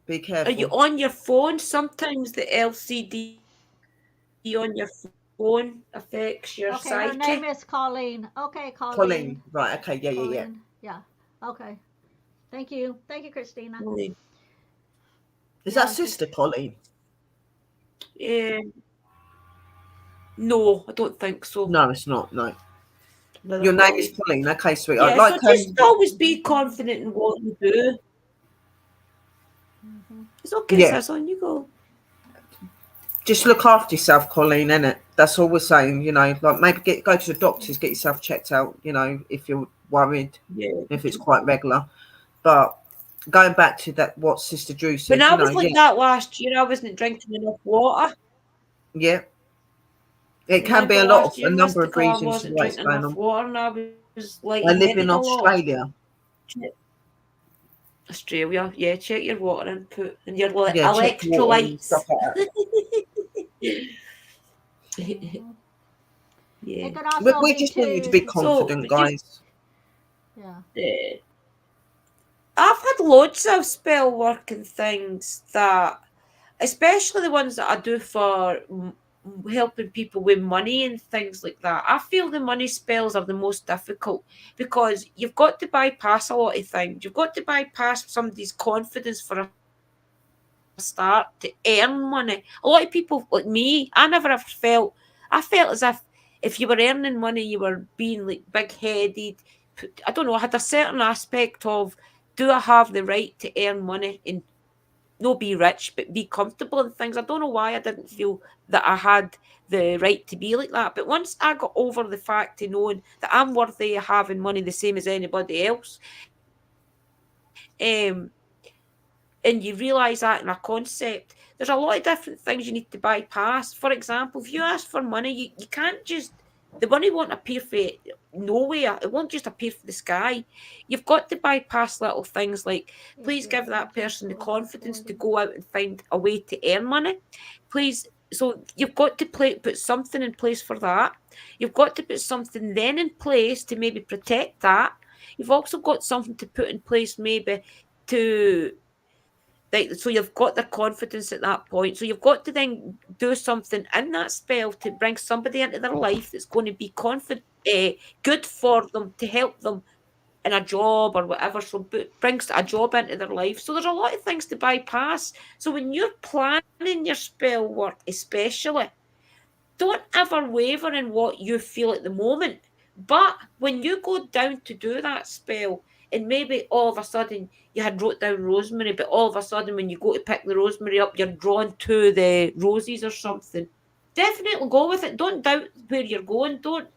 be Are you careful. on your phone? Sometimes the LCD on your phone tone affects your Okay, her name psyche. is Colleen. Okay, Colleen. Colleen. Right. Okay. Yeah. Yeah. Yeah. Colleen. Yeah. Okay. Thank you. Thank you, Christina. Really. Is that Yeah, she's sister Colleen? Um, no, I don't think so. No, it's not. No. Another Your name is Colleen. Colleen. Okay, sweetheart. Yeah, so Like just always be confident in what you do. hmm It's okay, yeah. sis, on you go. Just look after yourself, Colleen, innit? That's all we're saying, like maybe go to the doctors, get yourself checked out, if you're worried, Yeah. if it's quite regular. But going back to that, what Sister Drew When said, I was like yeah, that last year, I wasn't drinking enough water. yeah, it can be Remember a last year, number of Mystical, I reasons to wasn't why it's drinking going enough on. water and I was like I live in hinted a lot. Australia. Australia, yeah, check your water input and your Yeah, check water and stuff electrolytes. like that. hmm It Yeah. could We, also we be just want you to be too. So confident, just guys. Yeah. I've had loads of spell working things that, especially the ones that I do for helping people with money and things like that. I feel the money spells are the most difficult because you've got to bypass a lot of things. You've got to bypass somebody's confidence for a start to earn money. A lot of people like me, I felt as if you were earning money, you were being like big headed. I don't know, I had a certain aspect of, do I have the right to earn money and not be rich, but be comfortable and things? I don't know why I didn't feel that I had the right to be like that. But once I got over the fact of knowing that I'm worthy of having money the same as anybody else, and you realise that in a concept, there's a lot of different things you need to bypass. For example, if you ask for money, you can't just, the money won't appear for nowhere. It won't just appear from the sky. You've got to bypass little things like, Is please your give that agent person the still confidence to recording? go out and find a way to earn money. Please. So you've got to put something in place for that. You've got to put something then in place to maybe protect that. You've also got something to put in place maybe to, like, so you've got the confidence at that point. So you've got to then do something in that spell to bring somebody into their life that's going to be good for them, to help them in a job or whatever. So brings a job into their life. So there's a lot of things to bypass. So when you're planning your spell work, especially, don't ever waver in what you feel at the moment. But when you go down to do that spell, and maybe all of a sudden you had wrote down rosemary, but all of a sudden when you go to pick the rosemary up, you're drawn to the roses or something. Definitely go with it. Don't doubt where you're going. Don't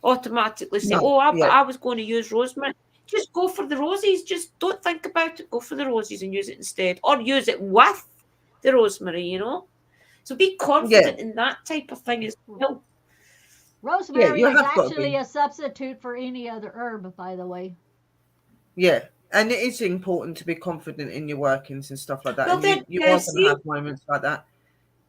automatically say, No, "Oh, yeah, I was going to use rosemary." Just go for the roses. Just don't think about it. Go for the roses and use it instead, or use it with the rosemary. So be yeah, confident in that type of thing as well. yeah. Rosemary You is have got to actually be, a substitute for any other herb, by the way. yeah. And it is important to be confident in your workings and stuff like that. Well, And then, you are going to see, have moments like that.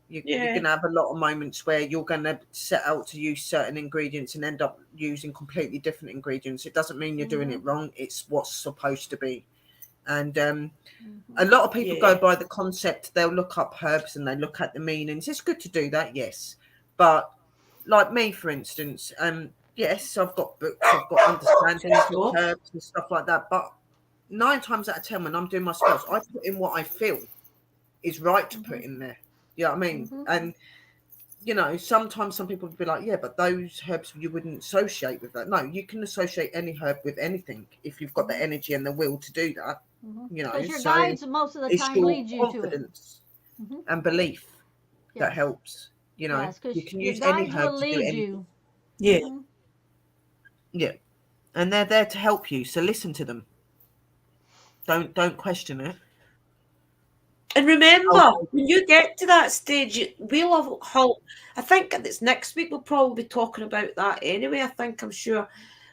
You're yeah, going to have a lot of moments where you're going to set out to use certain ingredients and end up using completely different ingredients. It doesn't mean you're doing hmm it wrong. It's what's supposed to be. And hmm a lot of people go yeah. by the concept. They'll look up herbs and they look at the meanings. It's good to do that, yes. But like me, for instance, yes, I've got books, I've got understandings of Stop. herbs and stuff like that. But 9 times out of 10, when I'm doing my spells, I put in what I feel is right to put hmm in there. You know what I mean? hmm And sometimes some people would be like, yeah, but those herbs you wouldn't associate with that. No, you can associate any herb with anything if you've got the hmm energy and the will to do that. Because your So guides most of the it's time your lead you to it. confidence hmm and belief that Yes. helps. Yes, You because can your use any guides will herb to do lead anything. you. Yeah. hmm Yeah, and they're there to help you. So listen to them. Don't question it. And remember, Oh, when you get to that stage, we'll have help. I think it's next week we'll probably be talking about that anyway. I'm sure.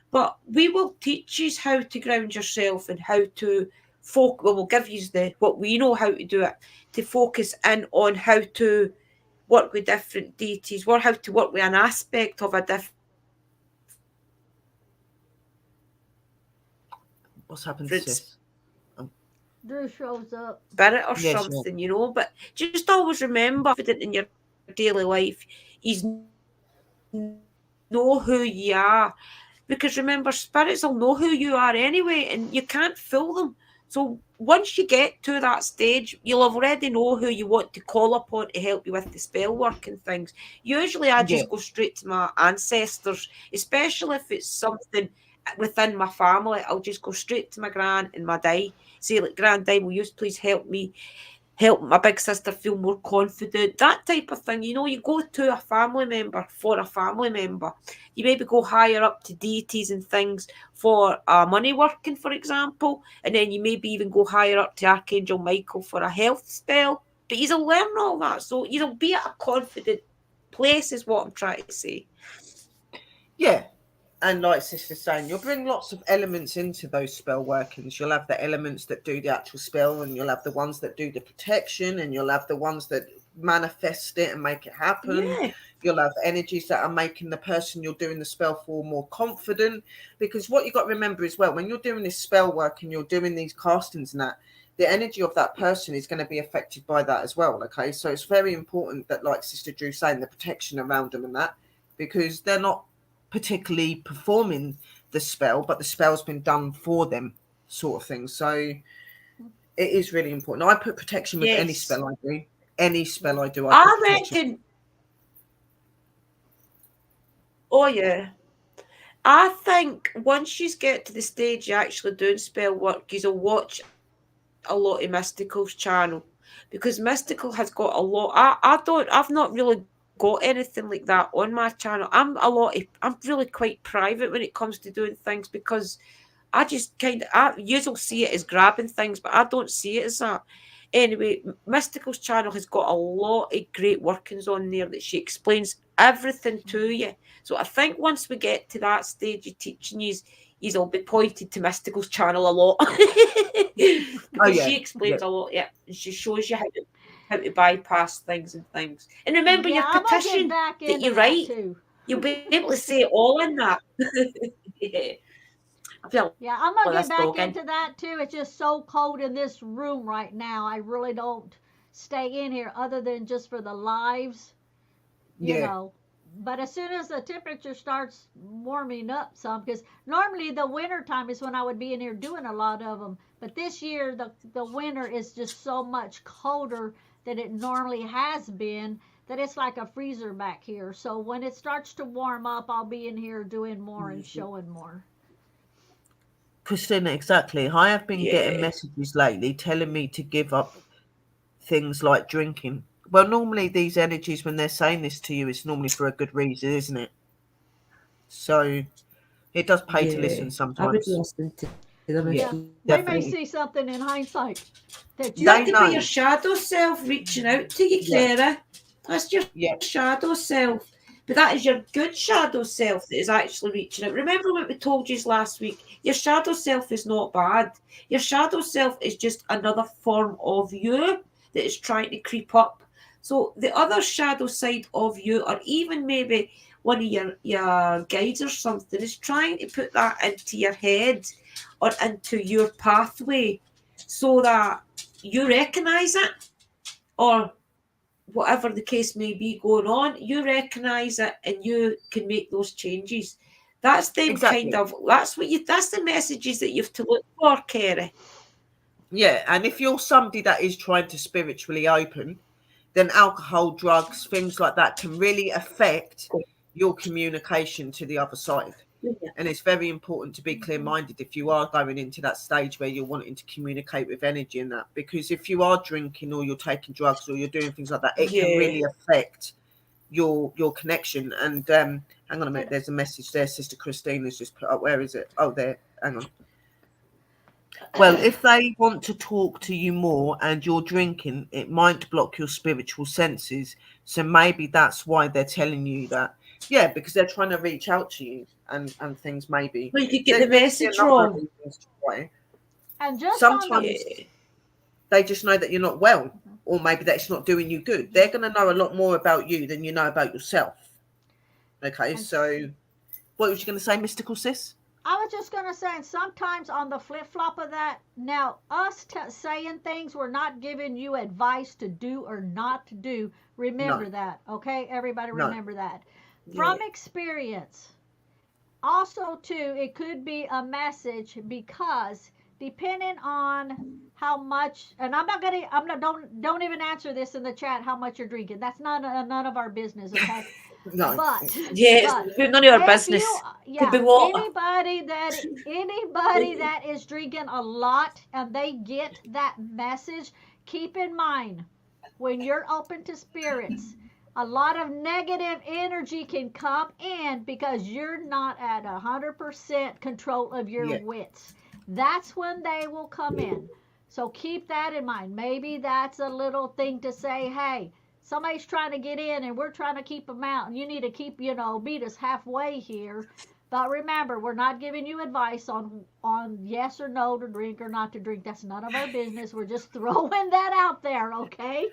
But we will teach you how to ground yourself and how to focus. Well, we'll give you what we know how to do it, to focus in on how to work with different deities, or how to work with an aspect of a different what's happened, spirit sis? Drew shows up. or Yes, yeah. something. But just always remember, confident in your daily life, he's know who you are. Because remember, spirits will know who you are anyway, and you can't fool them. So once you get to that stage, you'll already know who you want to call upon to help you with the spell work and things. Usually, I Yeah, just go straight to my ancestors, especially if it's something within my family. I'll just go straight to my gran and my dai. Say, like, Grand Dai, will you please help my big sister feel more confident, that type of thing. You go to a family member for a family member. You maybe go higher up to deities and things for money working, for example, and then you maybe even go higher up to Archangel Michael for a health spell. But you'll learn all that, so you'll be at a confident place, is what I'm trying to say. yeah. And like Sister's saying, you'll bring lots of elements into those spell workings. You'll have the elements that do the actual spell, and you'll have the ones that do the protection, and you'll have the ones that manifest it and make it happen. Yeah. You'll have energies that are making the person you're doing the spell for more confident. Because what you've got to remember as well, when you're doing this spell work and you're doing these castings and that, the energy of that person is going to be affected by that as well. Okay. So it's very important that, like Sister Drew saying, the protection around them and that, because they're not particularly performing the spell, but the spell's been done for them, sort of thing. So it is really important. I put protection with any Yes. spell I do. Any spell I do, I put I protection. reckon. Oh yeah. I think once you get to the stage you're actually doing spell work, you'll watch a lot of Mystical's channel, because Mystical has got a lot. I've not really got anything like that on my channel. I'm really quite private when it comes to doing things, because I just you'll see it as grabbing things, but I don't see it as that. Anyway, Mystical's channel has got a lot of great workings on there that she explains everything to you. So I think once we get to that stage of teaching you'll be pointed to Mystical's channel a lot. Oh Because yeah, she yeah, explains a lot, yeah. And she shows you how to bypass things and things. And remember Yeah, your I'm gonna get petition back that into you that write, too. you'll be able to say it all in that. Yeah. I feel like Yeah, I'm this gonna get back talking. into that too. It's just so cold in this room right now. I really don't stay in here other than just for the lives, you yeah. know. But as soon as the temperature starts warming up some, because normally the winter time is when I would be in here doing a lot of them. But this year the winter is just so much colder than it normally has been that it's like a freezer back here. So when it starts to warm up, I'll be in here doing more and showing more. Christina, exactly. I have been getting Yeah. messages lately telling me to give up things like drinking. Well, normally these energies, when they're saying this to you, it's normally for a good reason, isn't it? So it does pay to Yeah. listen I would sometimes. listen to them if you Yeah, Yeah, did. they may definitely. see something in hindsight that you They That could be didn't. your know. shadow self reaching out to you, Yeah, Clara. That's your yeah, shadow self. But that is your good shadow self that is actually reaching out. Remember what we told you last week? Your shadow self is not bad. Your shadow self is just another form of you that is trying to creep up. So the other shadow side of you, or even maybe one of your guides or something, is trying to put that into your head or into your pathway so that you recognize it, or whatever the case may be going on, you recognize it and you can make those changes. That's them kind exactly. of, that's the messages that you have to look for, Kerry. Yeah, and if you're somebody that is trying to spiritually open, then alcohol, drugs, things like that can really affect your communication to the other side. And it's very important to be clear Mhm. minded if you are going into that stage where you're wanting to communicate with energy and that. Because if you are drinking or you're taking drugs or you're doing things like that, it can Yeah. really affect your connection. And hang on a minute, And there's a message there. Sister Christina's just put up. Where is it? Oh, there. Hang on. Well, if they want to talk to you more and you're drinking, it might block your spiritual senses. So maybe that's why they're telling you that. Yeah, because they're trying to reach out to you and things maybe. Well, you could get the There could be a message number of wrong. reasons why. and just on the Sometimes Yeah. they just know that you're not well, or maybe that it's not doing you good. They're going to know a lot more about you than you know about yourself. Okay, and so what was you going to say, Mystical Sis? I was just gonna say, and sometimes on the flip flop of that, now us saying things, we're not giving you advice to do or not to do. No, Remember that, okay? Everybody, no. remember that. Yeah. from experience. Also, too, it could be a message because depending on how much, and I'm not, don't even answer this in the chat how much you're drinking. That's not none of our business, okay? No. But, Yes, but none of our if you, business. Could be yeah, water. anybody that is drinking a lot and they get that message, keep in mind when you're open to spirits, a lot of negative energy can come in because you're not at 100% control of your Yeah. wits. That's when they will come in. So keep that in mind. Maybe that's a little thing to say, hey, somebody's trying to get in and we're trying to keep them out. And you need to keep, meet us halfway here. But remember, we're not giving you advice on yes or no to drink or not to drink. That's none of our business. We're just throwing that out there, okay?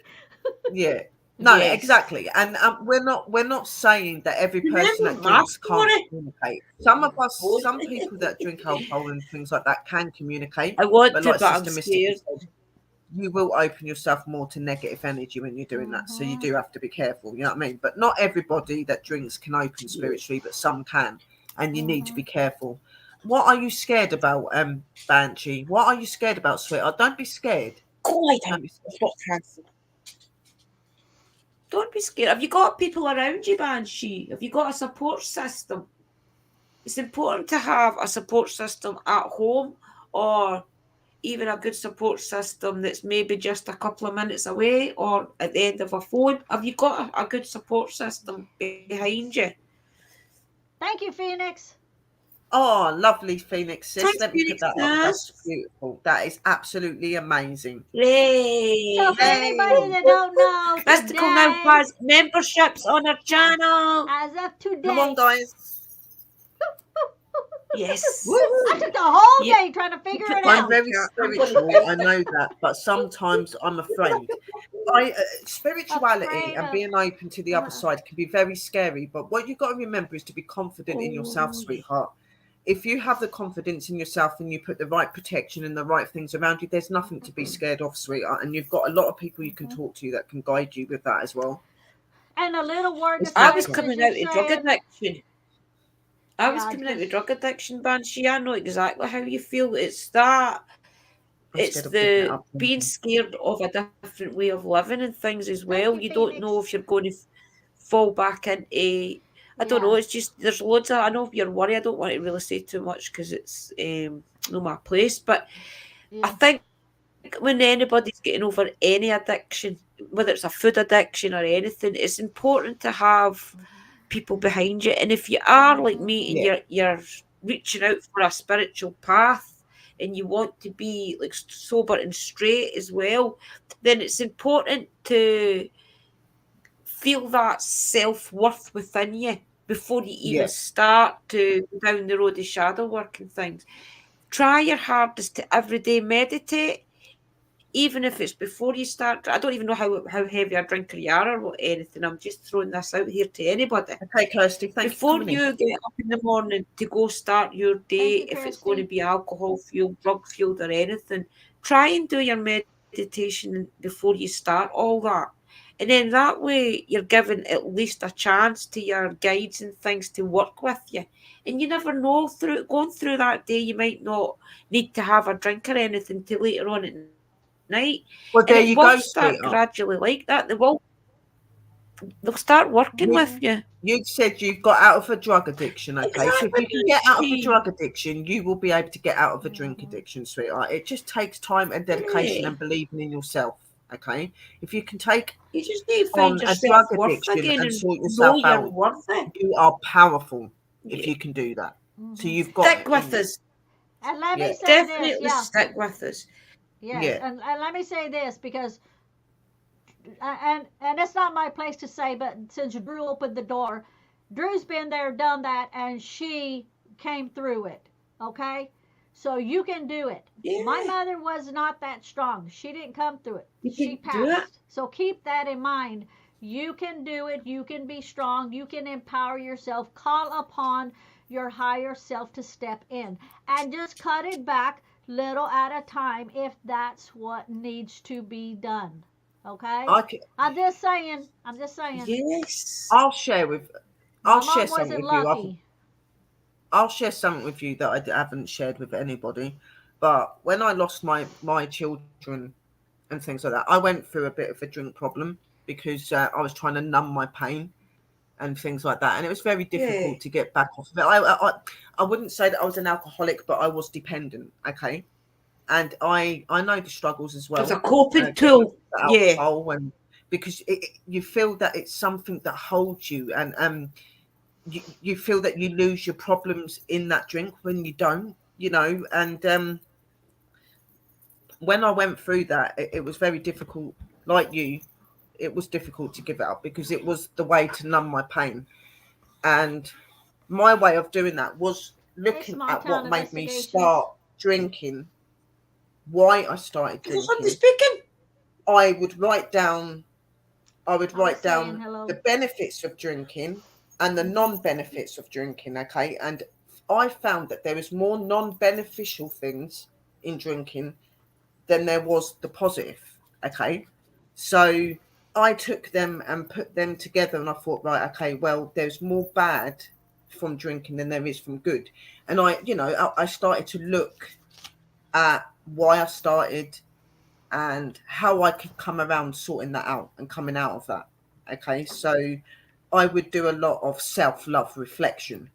Yeah. No, Yes. exactly. And we're not saying that every person Remember that my drinks can't story? communicate. Some of us, Oh, some people that drink alcohol and things like that can communicate. I want But to, like but I'm Sister Mystic scared. said, you will open yourself more to negative energy when you're doing that. So you Mm-hmm. do have to be careful, you know what I mean? But not everybody that drinks can open spiritually, but some can. And you need to Mm-hmm. be careful. What are you scared about, Banshee? What are you scared about, sweetheart? Don't be scared. God, Don't be scared. I've got cancer. Don't be scared. Have you got people around you, Banshee? Have you got a support system? It's important to have a support system at home or even a good support system that's maybe just a couple of minutes away or at the end of a phone. Have you got a good support system behind you? Thank you, Phoenix. Oh, lovely Phoenix, sis. Thanks, Let me put Phoenix. that up. That's Yes. beautiful. That is absolutely amazing. So, Yay. for anybody Yay. that don't know, Mystical now today, has memberships on our yeah, channel. as of Come on, today, guys. Yes. I Woo! took the whole Yep. day trying to You figure put it that I'm in the out. very chat. I'm going to spiritual. type I it. know that, but sometimes I'm afraid. Spirituality Afraid and of. being open to the other Uh, side can be very scary. But what you've got to remember is to be confident in yourself, Oh, yeah. sweetheart. If you have the confidence in yourself and you put the right protection and the right things around you, there's nothing to be scared of, sweetheart. And you've got a lot of people you can mhm. talk to that can guide you with that as well. And a little word to It's I say, was better. since coming you're out of drug saying, addiction. I was yeah, coming out of because, drug addiction, Banshee. I know exactly how you feel. It's that. I'm It's scared of giving it the up. being scared of a different way of living and things as well. thank You you, don't know if Phoenix. you're going to fall back into. I don't know. Yeah, It's just there's loads of. I know you're worried. I don't want to really say too much because it's not my place. But I yeah. think when anybody's getting over any addiction, whether it's a food addiction or anything, it's important to have Mm-hmm. people behind you. And if you are like me and Mm-hmm. Yeah, you're reaching out for a spiritual path and you want to be like sober and straight as well, then it's important to feel that self worth within you before you even yeah, start to go down the road of shadow work and things. Try your hardest to every day meditate, even if it's before you start. I don't even know how heavy a drinker you are or anything. I'm just throwing this out here to anybody. okay, Kirsty, thank you for Before coming in. you get up in the morning to go start your day, Thank you, if it's going to Kirsty. be alcohol fueled, drug fueled, or anything, try and do your meditation before you start all that. And then that way, you're given at least a chance to your guides and things to work with you. And you never know, through going through that day, you might not need to have a drink or anything till later on at night. And it will Well, there start you go, gradually sweetheart. like that. They'll start working with you. Mm-hmm. You said you got out of a drug addiction, okay? So if Exactly, you can get out of a Banshee. drug addiction, you will be able to get out of a drink Mm-hmm. addiction, sweetheart. It just takes time and dedication Yeah. and believing in yourself, okay? If you can take You just need to find on your a drug self worth addiction again and and sort know yourself you're out, worth it. you are powerful if Yeah. you can do that. So Mm-hmm. you've got Stick it in with you. us. And let me Yeah, say this, Definitely yeah, stick with us. yes, yeah, and let me say this because and it's not my place to say, but since Drew opened the door, Drew's been there, done that, and she came through it. Okay, so you can do it. My Yeah. mother was not that strong. She didn't come through it. You She can do it. passed. So keep that in mind. You can do it. You can be strong. You can empower yourself. Call upon your higher self to step in and just cut it back little at a time if that's what needs to be done. Okay? I can, I'm just saying. I'm just saying. Yes. I'll share with My I'll share mom something wasn't with you. lucky. I'll share something with you that I haven't shared with anybody. But when I lost my children and things like that, I went through a bit of a drink problem because I was trying to numb my pain and things like that, and it was very Yeah. difficult to get back off of it. I wouldn't say that I was an alcoholic, but I was dependent. Okay, and I know the struggles as It was a well, coping getting off tool. the Yeah. alcohol, and because you feel that it's something that holds you, and you feel that you lose your problems in that drink when you don't, and when I went through that, it was very difficult. Like you, it was difficult to give up because it was the way to numb my pain. And my way of doing that was Hey, looking small at town what made me investigations. start drinking, why I started Is there somebody drinking. speaking? I would write down I would I was write saying down the hello. benefits of drinking and the Hmm. non-benefits of drinking, okay? And I found that there is more non-beneficial things in drinking than there was the positive. Okay. So I took them and put them together and I thought, right, okay, well, there's more bad from drinking than there is from good. And I started to look at why I started and how I could come around sorting that out and coming out of that. Okay. So I would do a lot of self love reflection.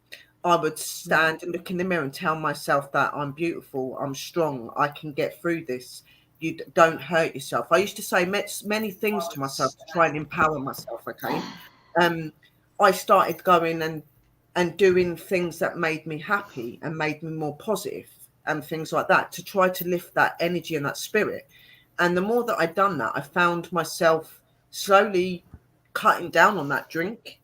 I would stand and look in the mirror and tell myself that I'm beautiful, I'm strong, I can get through this. You don't hurt yourself. I used to say many things to myself to try and empower myself. Okay, um, I started going and doing things that made me happy and made me more positive and things like that to try to lift that energy and that spirit. And the more that I'd done that, I found myself slowly cutting down on that drink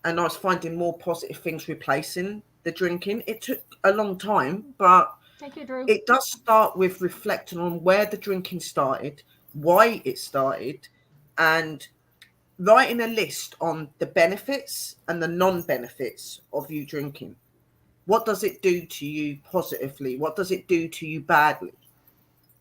and I was finding more positive things replacing the drinking. It took a long time, but Thank you, Drew. it does start with reflecting on where the drinking started, why it started, and writing a list on the benefits and the non-benefits of you drinking. What does it do to you positively? What does it do to you badly?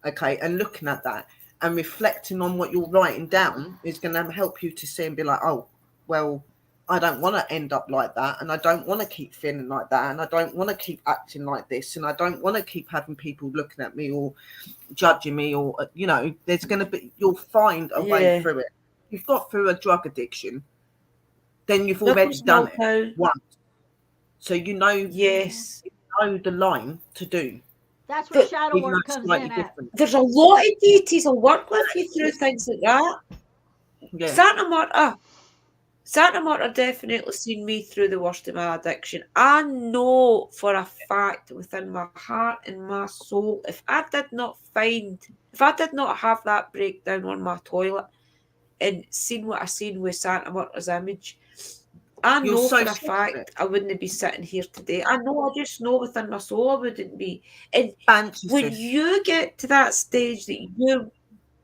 Okay, and looking at that and reflecting on what you're writing down is going to help you to see and be like, oh, well, I don't want to end up like that, and I don't want to keep feeling like that, and I don't want to keep acting like this, and I don't want to keep having people looking at me or judging me, or there's going to be, you'll find a way Yeah. through it. You've got through a drug addiction, then you've Little already done small it town. once, so you know Yeah. Yes. the line to do, That's where But shadow even though work it's comes slightly in at. different. there's a lot of deities will work with you through things like that. Yeah. Santa Marta. Santa Marta definitely seen me through the worst of my addiction. I know for a fact within my heart and my soul, if I did not have that breakdown on my toilet and seen what I seen with Santa Marta's image, I You're know so for a sick of it. fact I wouldn't be sitting here today. I just know within my soul I wouldn't be. And when Fantasy. you get to that stage that you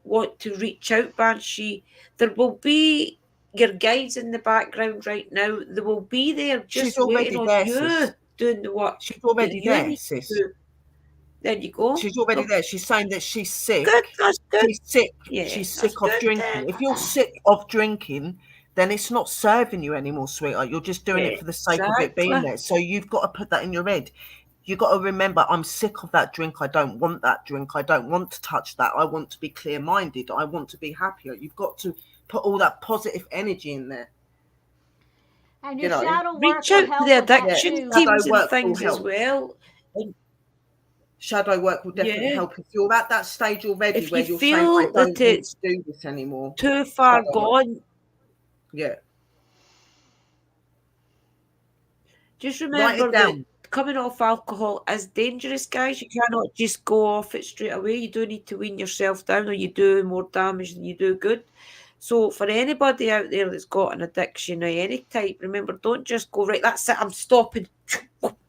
want to reach out, Banshee, there will be your guides in the background right now. They will be there She's just waiting already on there, you sis. doing the work She's that already you there, need sis. to do. There you go. She's already So there. She's saying that she's good, sick. that's good. She's sick. Yeah, She's that's sick of good drinking. then. If you're sick of drinking, then it's not serving you anymore, sweetheart. You're just doing it for the sake of it being Exactly. there. So you've got to put that in your head. You've got to remember, I'm sick of that drink. I don't want that drink. I don't want to touch that. I want to be clear minded. I want to be happier. You've got to put all that positive energy in there, And you your know. shadow work Reach will out to help the with that Yeah. addiction too. Shadow teams and work will things as help. well. And Shadow work will definitely yeah, help. If you're at that stage already if where you you're saying, I feel that don't want it's to do this anymore, too far shadow work. gone, Yeah. just Write it remember that down. coming off alcohol is dangerous, guys. You cannot just go off it straight away. You do need to wean yourself down, or you do more damage than you do good. So, for anybody out there that's got an addiction of any type, remember, don't just go, right, that's it, I'm stopping.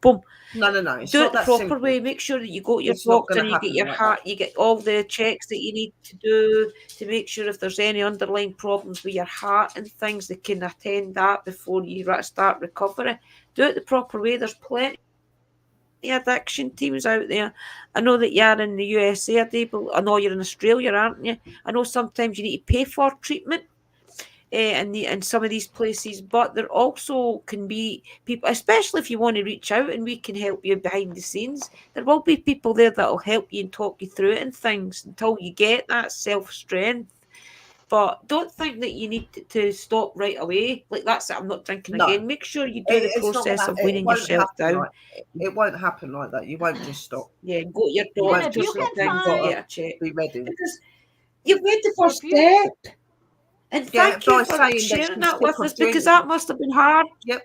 Boom. No. It's Do it not the that proper simple. way. Make sure that you go to your It's not doctor, going to you get happen your like that. heart, you get all the checks that you need to do to make sure if there's any underlying problems with your heart and things, they can attend that before you start recovery. Do it the proper way. There's plenty addiction teams out there. I know that you're in the USA, Dave. I know you're in Australia, aren't you? I know sometimes you need to pay for treatment. in some of these places, but there also can be people, especially if you want to reach out and we can help you behind the scenes. There will be people there that will help you and talk you through it and things until you get that self strength. But don't think that you need to stop right away. Like that's it, I'm not drinking No, again. Make sure you do the it's not process gonna. of It weaning won't yourself happen down. like it won't happen like that. You won't just stop. Yeah, go to your You And won't if doctors you just and stop. can You've things got and find, to get a check. be ready. Because you've made the first if you, step. And Yeah, thank you by for saying that sharing she's that sick with of us doing because it. that must have been hard. Yep.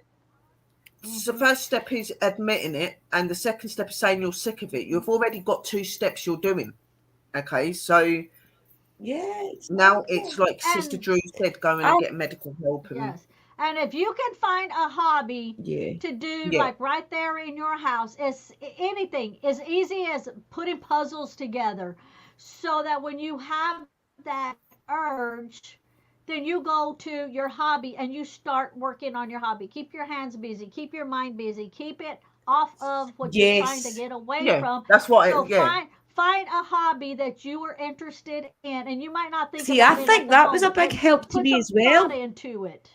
So the mhm, first step is admitting it, and the second step is saying you're sick of it. You've already got 2 steps you're doing. Okay, so Yeah, now it's exactly. like Sister and Drew said, going and I, get medical help, and yes, and if you can find a hobby yeah. to do yeah, like right there in your house, is anything as easy as putting puzzles together, so that when you have that urge, then you go to your hobby and you start working on your hobby. Keep your hands busy, keep your mind busy, keep it off of what you're trying to Yes. get away yeah. from. That's what. So Yeah, find a hobby that you are interested in, and you might not think See, I about it at think the that was moment, a but big help to put me some as thought well. into it.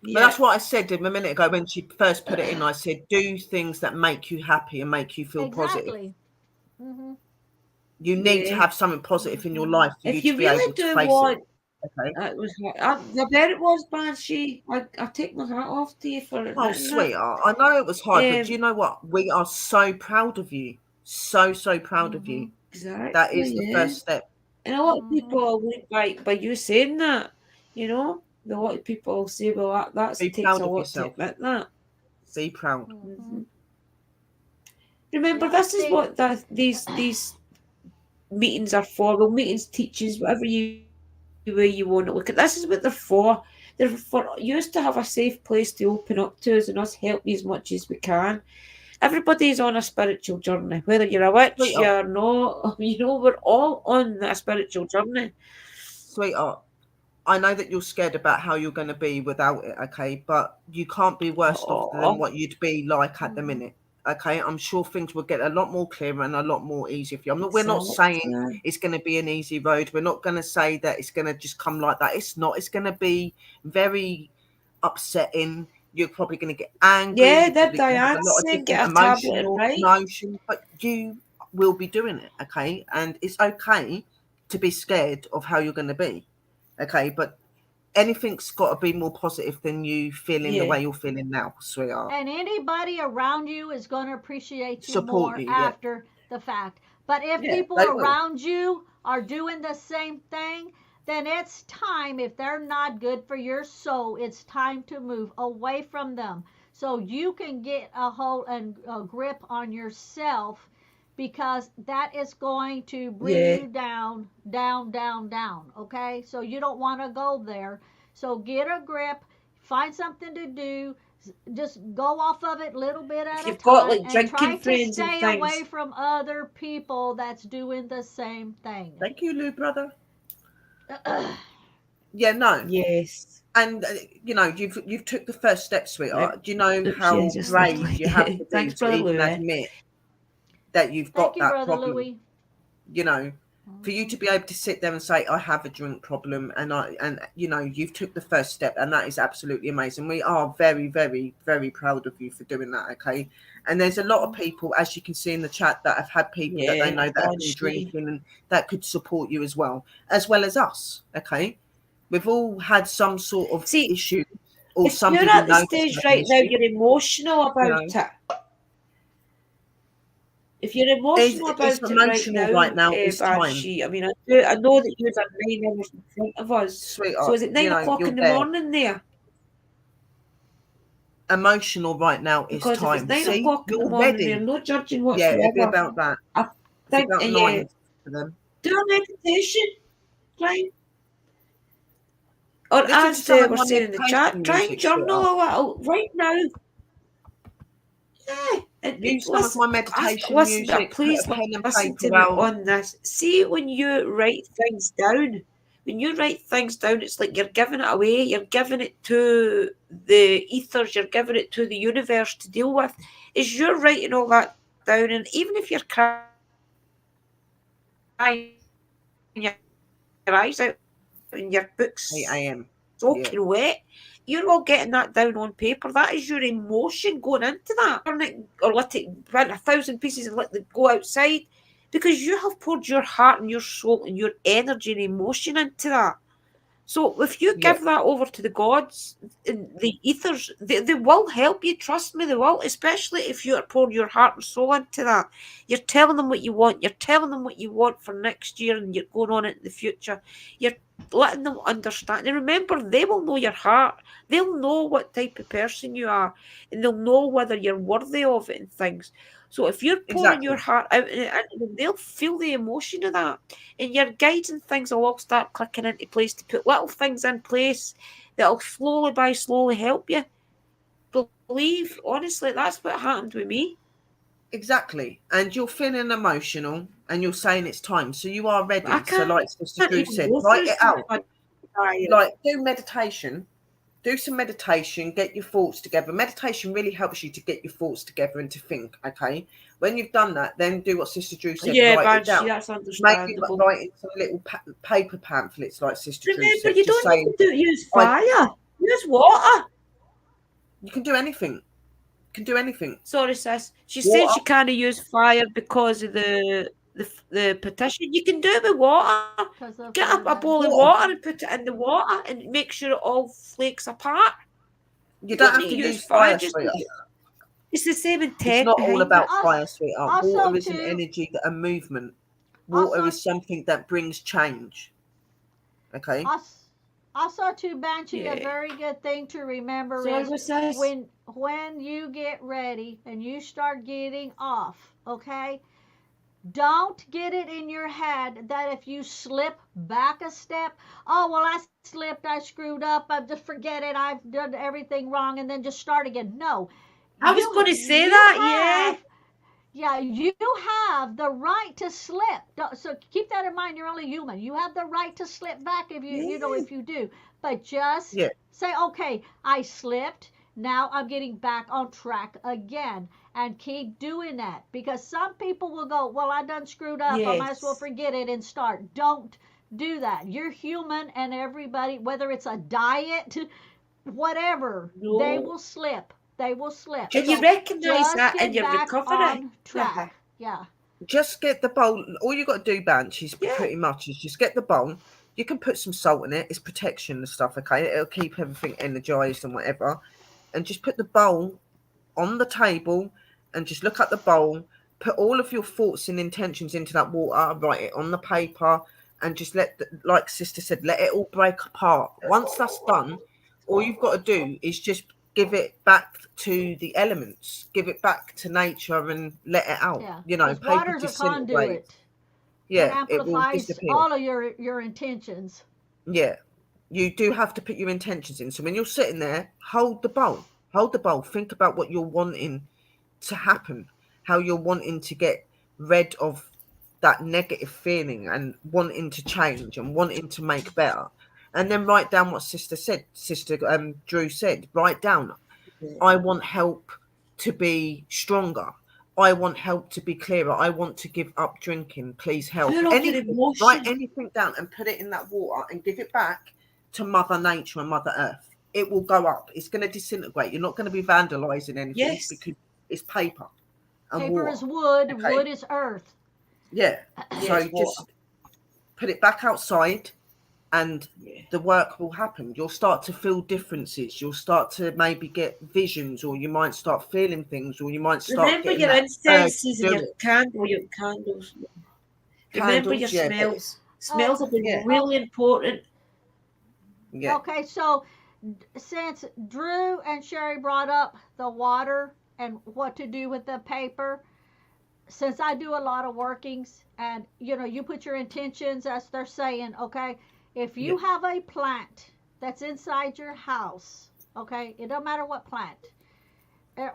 but Yeah. that's what I said a minute ago when she first put it in. I said, do things that make you happy and make you feel positive. Exactly. Mhm. You need to Yeah. have something positive in your Mhm. life for you If to you be really able to do face it. want, Okay. it was, I bet it was Banshee. I take my hat off to you for Oh, admitting that. sweetheart, I know it was hard, but do you Um, know what? We are so proud of you. So, so proud of you. Mhm. That is exactly, the yeah. first step. And a lot of Mhm. people will look by you saying that, a lot of people will say, well, that Be takes proud a of lot to yourself. admit that. Be proud. Hmm. Mhm. Remember, Yep. this is See. what these meetings are for. Well, meetings, teachings, whatever way you want to look at. This is what they're for. They're for us to have a safe place to open up to us and us help you as much as we can. Everybody's on a spiritual journey, whether you're a witch, you're Sweetheart, not. We're all on a spiritual journey. sweetheart, I know that you're scared about how you're going to be without it, okay? But you can't be worse off than Oh, what you'd be like at the Mhm. minute, okay? I'm sure things will get a lot more clearer and a lot more easier for you. We're not saying exactly. it's going to be an easy road. We're not going to say that it's going to just come like that. It's not. It's going to be very upsetting. You're probably going to get angry. Yeah, You're the probably going to have Diane a lot of said, different get a tablet and write. emotions, but you will be doing it, okay? And it's okay to be scared of how you're going to be, okay? But anything's got to be more positive than you feeling the Yeah, way you're feeling now, sweetheart. And anybody around you is going to appreciate you Support more you, yeah, after the fact. But if yeah, people they will. around you are doing the same thing, then it's time, if they're not good for your soul, it's time to move away from them so you can get a hold and a grip on yourself, because that is going to bring yeah. you down, down, down, down. Okay? So you don't want to go there. So get a grip, find something to do, just go off of it little bit If at a you've got time, like and drinking try to friends and stay away things, from other people that's doing the same thing. Thank you, Lou, brother. Yeah, no, yes. and you've took the first step, Like, sweetheart. Do you know oops, yeah, how just left brave like you have to be thanks, to brother even Louis. admit that you've Thank got you, that Brother problem? Louis. You know, for you Mhm. to be able to sit there and say I have a drink problem, and you've took the first step, and that is absolutely amazing. We are very, very, very proud of you for doing that, okay? And there's a lot of Mhm. people, as you can see in the chat, that have had people that they Yeah, know that have been Banshee. drinking and that could support you as well as us, okay? We've all had some sort of See, issue, or if you're somebody we at the know has stage had an right now, issue, you're emotional you about know. it. If you're emotional It's about it right emotional now, right now. It's time, Banshee, I mean, I know that you've done 9 hours in front of us. So sweetheart. is it 9 o'clock You're in the there. morning there? Emotional right now is Because if it's time. nine See, o'clock in the you're morning there, ready. no judging Yeah, it'd be whatsoever. about that. I It's think, about yeah, 9 for them. do a meditation, right? Or Listen to as some of we're my saying in the chat, meditation try and music, journal sweetheart. a little right now. Yeah, and Use some of listen, my meditation listen, but music. Put please a pen and listen to paper me out. on this. See, when you write things down, it's like you're giving it away. You're giving it to the ethers. You're giving it to the universe to deal with. Is you're writing all that down, and even if you're crying your eyes out and you're books, you're writing it down. 8 a.m. Yeah. soaking wet. You're all getting that down on paper. That is your emotion going into that. Burn it or let it run 1,000 pieces and let it go outside because you have poured your heart and your soul and your energy and emotion into that. So if you Yeah. give that over to the gods and the ethers, they will help you. Trust me, they will. Especially if you're pouring your heart and soul into that. You're telling them what you want. You're telling them what you want for next year, and you're going on into the future. You're letting them understand. And remember, they will know your heart. They'll know what type of person you are, and they'll know whether you're worthy of it and things. So if you're pouring your Exactly. heart out, they'll feel the emotion of that, and your guides and things will all start clicking into place to put little things in place that'll slowly by slowly help you. Believe, honestly, that's what happened with me. Exactly. And you're feeling emotional and you're saying it's time. So you are But I ready. So can't like Sister even Drew go said, through write it some out. of my diary. Like do meditation. Do some meditation, get your thoughts together. Meditation really helps you to get your thoughts together and to think, okay? When you've done that, then do what Sister Drew said, Yeah, write it Banshee, down. that's Maybe understandable. write in some little paper pamphlets, like Sister Drew Remember, said, you just don't saying, need to use I, fire. Use water. you can do anything. You can do anything. Sorry, sis. She said Water, she can't use fire because of the petition. You can do it with water. because of Get a bowl of water. water and put it in the water and make sure it all flakes apart. You You don't don't have need to to use use fire. fire, Just sweetheart. it's the same It's intent not all behind it. about fire, sweetheart. Water Also, is an too, energy, a movement. Water also, is something that brings change. Okay? also, also to Banshee, a Yeah. very good thing to remember Sorry, is what's this? when you get ready and you start getting off, okay? Don't get it in your head that if you slip back a step, oh, well, I slipped, I screwed up, I just forget it, I've done everything wrong, and then just start again. No, I was going to say you that. Yeah. have, yeah, you have the right to slip. So keep that in mind. You're only human. You have the right to slip back if Yeah. if you do. But just Yeah. say, okay, I slipped. Now I'm getting back on track again, and keep doing that, because some people will go, well, I done screwed up. I might as well Yes. forget it and start. Don't do that. You're human, and everybody, whether it's a diet, whatever, they No. will slip. They will slip. And you So recognise just that in get your back recovery. on Yeah. track. Yeah. Just get the bowl. All you got to do, Banch, is Yeah. pretty much is just get the bowl. You can put some salt in it. It's protection and stuff, okay? It'll keep everything energized and whatever. And just put the bowl on the table and just look at the bowl. Put all of your thoughts and intentions into that water. Write it on the paper and just like Sister said, let it all break apart. Once that's done, all you've got to do is just give it back to the elements, give it back to nature and let it out. Yeah. You know, Because paper water's a disintegrates. conduit. It Yeah, it will amplifies disappear. all of your intentions. Yeah, you do have to put your intentions in. So when you're sitting there, hold the bowl. Hold the bowl. Think about what you're wanting to happen, how you're wanting to get rid of that negative feeling and wanting to change and wanting to make better. And then write down what Sister Drew said. Write down, I want help to be stronger. I want help to be clearer. I want to give up drinking. Please help. Full of your Anything. Write emotion. anything down and put it in that water and give it back to Mother Nature and Mother Earth. It will go up. It's going to disintegrate. You're not going to be vandalizing anything Yes. because it's paper and Paper water. is wood, Okay. wood is earth. Yeah. So Yes, water. just put it back outside and Yeah. the work will happen. You'll start to feel differences. You'll start to maybe get visions, or you might start feeling things, or you might start Remember getting your that urge incenses to and do your it. candles. Remember your Candles, yeah, but smells. Oh, Smells have been yeah, really important. yeah, okay. So since Drew and Sherry brought up the water and what to do with the paper, since I do a lot of workings, and you put your intentions as they're saying, okay, if yeah, you have a plant that's inside your house, okay, it don't matter what plant,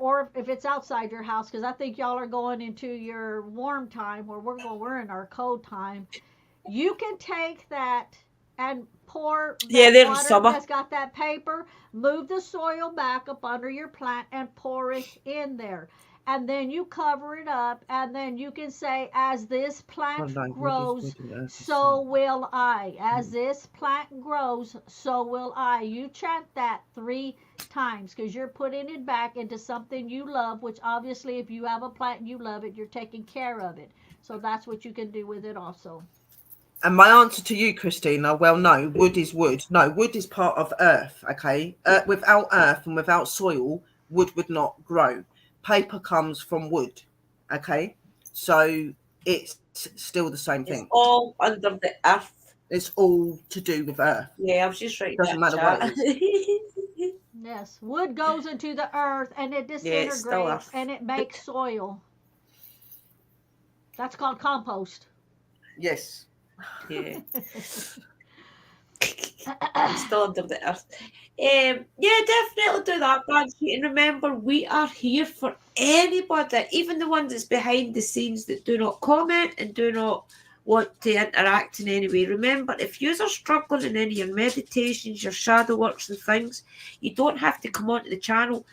or if it's outside your house, because I think y'all are going into your warm time, where we're in our cold time. You can take that and pour Yeah, that they're in water summer. that's got that paper, move the soil back up under your plant, and pour it in there. and then you cover it up, and then you can say, as this Oh plant no, wood is grows, wood and earth is so soil. will I. As Mm. this plant grows, so will I. You chant that 3 times, because you're putting it back into something you love, which obviously, if you have a plant and you love it, you're taking care of it. So that's what you can do with it also. And my answer to you, Christina, well, no, wood is wood. No, wood is part of earth, okay? Without earth and without soil, wood would not grow. Paper comes from wood, okay? So it's still the same It's thing. all under the earth. It's all to do with earth. Yeah, I was just writing Doesn't that matter what it chat. is. Yes, wood goes into the earth and it Yeah, it's still disintegrates earth. and it makes soil. That's called compost. Yes. Yeah. It's still under the earth. Yeah, definitely do that, Banshee. And remember, we are here for anybody, even the ones that's behind the scenes that do not comment and do not want to interact in any way. Remember, if you are struggling in any of your meditations, your shadow works and things, you don't have to come onto the channel.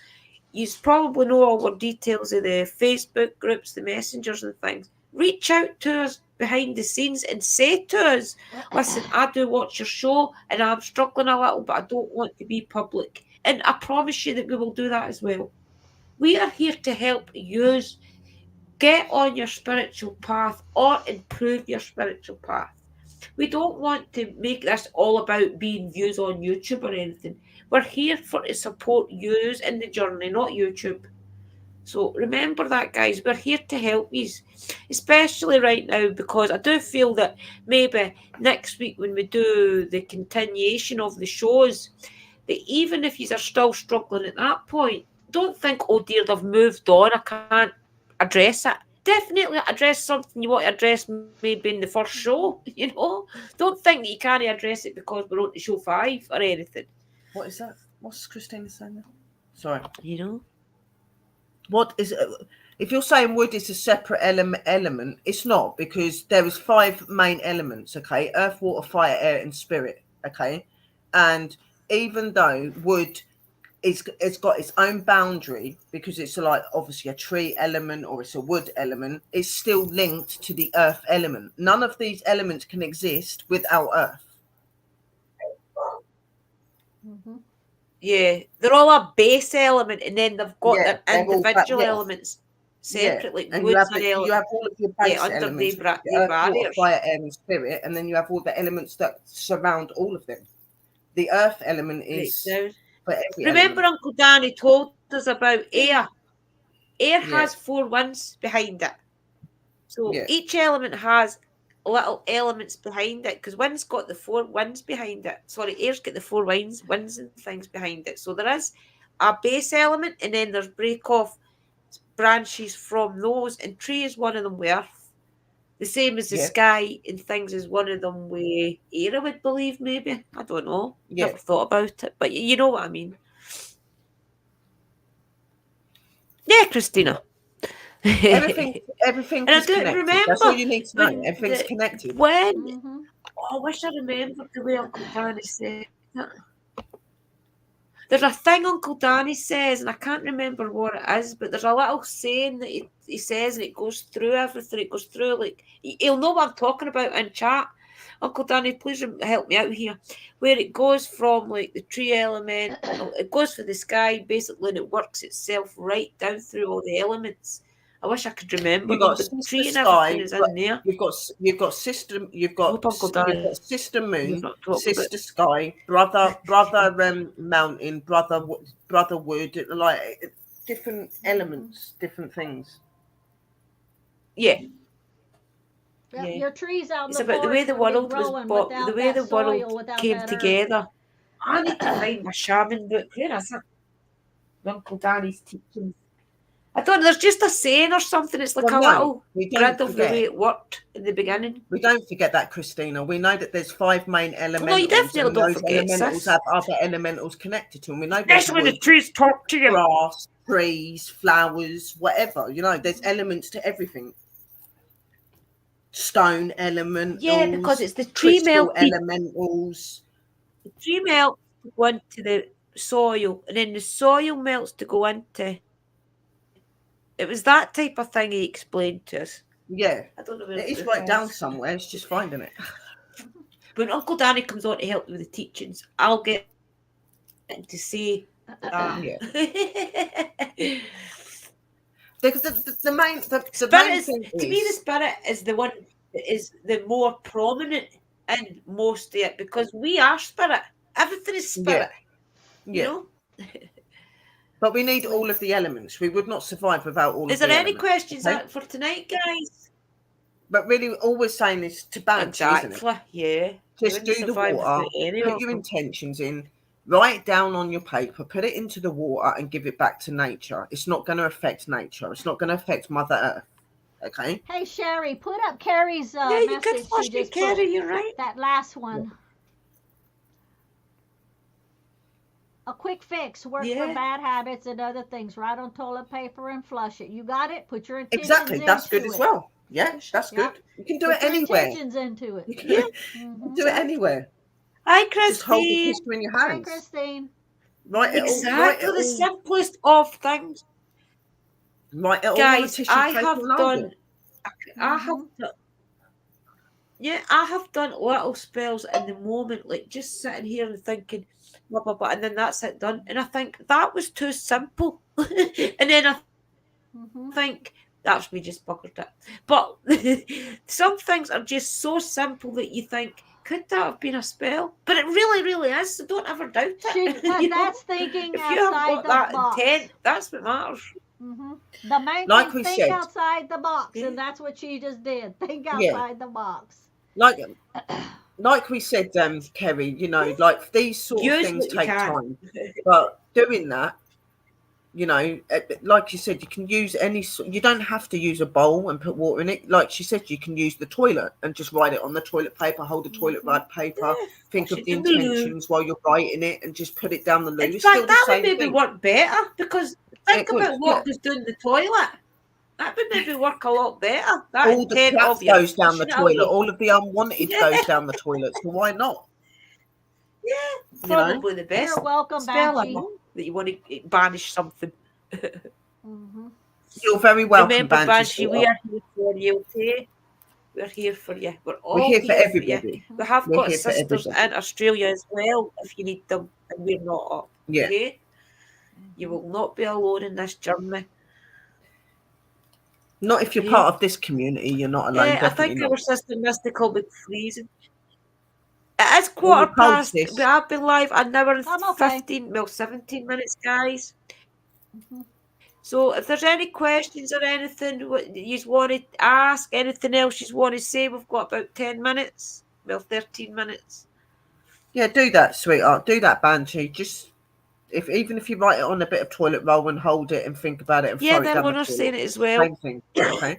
You probably know all our details of the Facebook groups, the messengers and things. Reach out to us behind the scenes and say to us, listen, I do watch your show and I'm struggling a little, but I don't want to be public. And I promise you that we will do that as well. We are here to help you get on your spiritual path or improve your spiritual path. We don't want to make this all about being views on YouTube or anything. We're here for to support yous in the journey, not YouTube. So remember that, guys. We're here to help you, especially right now, because I do feel that maybe next week when we do the continuation of the shows, that even if you are still struggling at that point, don't think, oh dear, they've moved on, I can't address it. Definitely address something you want to address maybe in the first show, Don't think that you can't address it because we're on to show 5 or anything, What is that? What's Christina saying there? Sorry. you know? What is if you're saying wood is a separate element, it's not, because there is 5 main elements, okay? Earth, water, fire, air, and spirit, okay? And even though wood it's got its own boundary, because it's like obviously a tree element or it's a wood element, it's still linked to the earth element. None of these elements can exist without earth. Mhm. Yeah, they're all a base element, and then they've got Yeah, their they're all individual yeah, elements yeah. separate, like And woods and you have all of your yeah, base under elements, which is the the earth, water, barriers. fire, air, and spirit, and then you have all the elements that surround all of them. The earth element Right is now, for every remember element. Uncle Danny told us about air. Air has Yeah, 4 winds behind it, so yeah, each element has little elements behind it. Because wind's got the 4 winds behind it. Sorry, air's got the 4 winds and things behind it. So there is a base element, and then there's break off branches from those, and tree is one of them with earth. The same as the yeah, sky and things is one of them with air, I would believe, maybe. I don't know. yeah. Never thought about it, but you know what I mean. Yeah, Yeah. Christina. Everything, And everything I is do connected. That's all remember you need to know. when Everything's connected. Mhm. oh, I wish I remembered the way Uncle Danny said it. There's a thing Uncle Danny says, and I can't remember what it is, but there's a little saying that he says, and it goes through everything. It goes through, like, he'll know what I'm talking about in chat. Uncle Danny, please help me out here. Where it goes from, like, the tree element, it goes for the sky, basically, and it works itself right down through all the elements. I wish I could remember You them, got but sister tree and everything sky, is but in there. you've got sister, I hope Uncle you've got Danny sister is moon, not talking about. sister sky, brother mountain, brother wood, like different Mhm. elements, different things. Yeah, Yep, yeah. your trees out in It's the about the way forest the wouldn't be world was growing bought, the without way that the world soil, without came that earth. together. I need to find my shaman book. Where is it? Uncle Danny's teachings. I don't know. There's just a saying or something. It's like Well, a no, little we don't grid of the way forget. it worked in the beginning. Mhm. We don't forget that, Christina. We know that there's 5 main Well, no, you elementals, definitely and don't those forget, elementals sis. have other elementals connected to them. We know there's Especially when the wood, trees talk to you. grass, trees, flowers, whatever. There's elements to everything. Stone Yeah, because elementals, it's the tree crystal melted. elementals. The tree melts to go into the soil, and then the soil melts to go into It was that type of thing he explained to us. Yeah, I don't know where it it is right down was. somewhere. It's just finding it. When Uncle Danny comes on to help me with the teachings, I'll get him to say that. Yeah, because the main the Spirit main is, thing to me, the is, spirit is the one that is the more prominent in most of it, because we are spirit. Everything is yeah, spirit, you yeah. know. But we need all of the elements. We would not survive without all Is of there the any elements. questions Okay. for tonight, guys? But really, all we're saying is to Banshee, isn't it? Exactly. Yeah. You Just wouldn't do the survive water, without any put of your them. intentions in, write it down on your paper, put it into the water, and give it back to nature. It's not going to affect nature. It's not going to affect Mother Earth. Okay. Hey, Sherry, put up Carrie's Yeah, you could message flush she it, just put. Kerry. You're right. That last Yeah. one. A quick fix. Work for Yeah. bad habits and other things. Write on toilet paper and flush it. You got it? Put your intentions Exactly. That's good into as it. well. Yeah, that's Yep. good. You can do it Put your anywhere. intentions into it. You can Yeah. Mm-hmm. do it Exactly. anywhere. Hi, Just hold the Christine. picture in your Hi, hands. Christine. Write it all. Write Exactly it the all. simplest of things. Write it all on a Guys, tissue I paper have and hold it. done, I have Mm-hmm. done, yeah, I have done little spells in the moment, like just sitting here and thinking, blah, blah, blah, and then that's it done. And I think that was too simple. And then I think Mm-hmm. that's me just buggered it. But some things are just so simple that you think, could that have been a spell? But it really, really is. So don't ever doubt it. That's If thinking you have got outside the that intent, box. that's what matters. Mm-hmm. The main Like thing, we think said. outside the box, Yeah. and that's what she just did. Think Yeah. outside the box. Like like we said, Kerry, like these sort of Use things what you take can. time. But doing that, like you said, you can use you don't have to use a bowl and put water in it. Like she said, you can use the toilet and just write it on the toilet paper, hold the toilet Mm-hmm. rag paper, Yeah, think flush of it the down the loo. intentions while you're writing it and just put it down the In loo. It's still fact, the that would same maybe thing. work better, because It think would, about yeah. what goes down the toilet. That would maybe work a lot better. That All the intent crap of you're goes down the flushing it toilet. away. All of the unwanted Yeah, goes down the toilet. So why not? yeah. You know? Probably the You're best welcome, spell, I Banshee. know, that you want to banish something. Mm-hmm. You're very welcome, Remember, Banshee Banshee, we sweetheart. are here for you, okay? We're here for you. We're We're all here for here for you. everybody. Mm-hmm. We have We're got here for sisters everybody. in Australia as well, if you need them, and we're not up, Yeah. okay? You Mm-hmm. will not be alone in this journey. Not if you're Yeah. part of this community, you're not alone. Yeah, I Definitely think not. our sister Mystical will be freezing. It is Well, you're quarter cold, past. We sis. have been live an hour and I'm okay. 15, well, 17 minutes, guys. Mm-hmm. So if there's any questions or anything you want to ask, anything else you want to say, we've got about 10 minutes. Well, 13 minutes. Yeah, do that, sweetheart. Do that, Banshee. Just even if you write it on a bit of toilet roll and hold it and think about it and Yeah, throw it they're down the going to toilet. saying it as well. Same thing. Okay.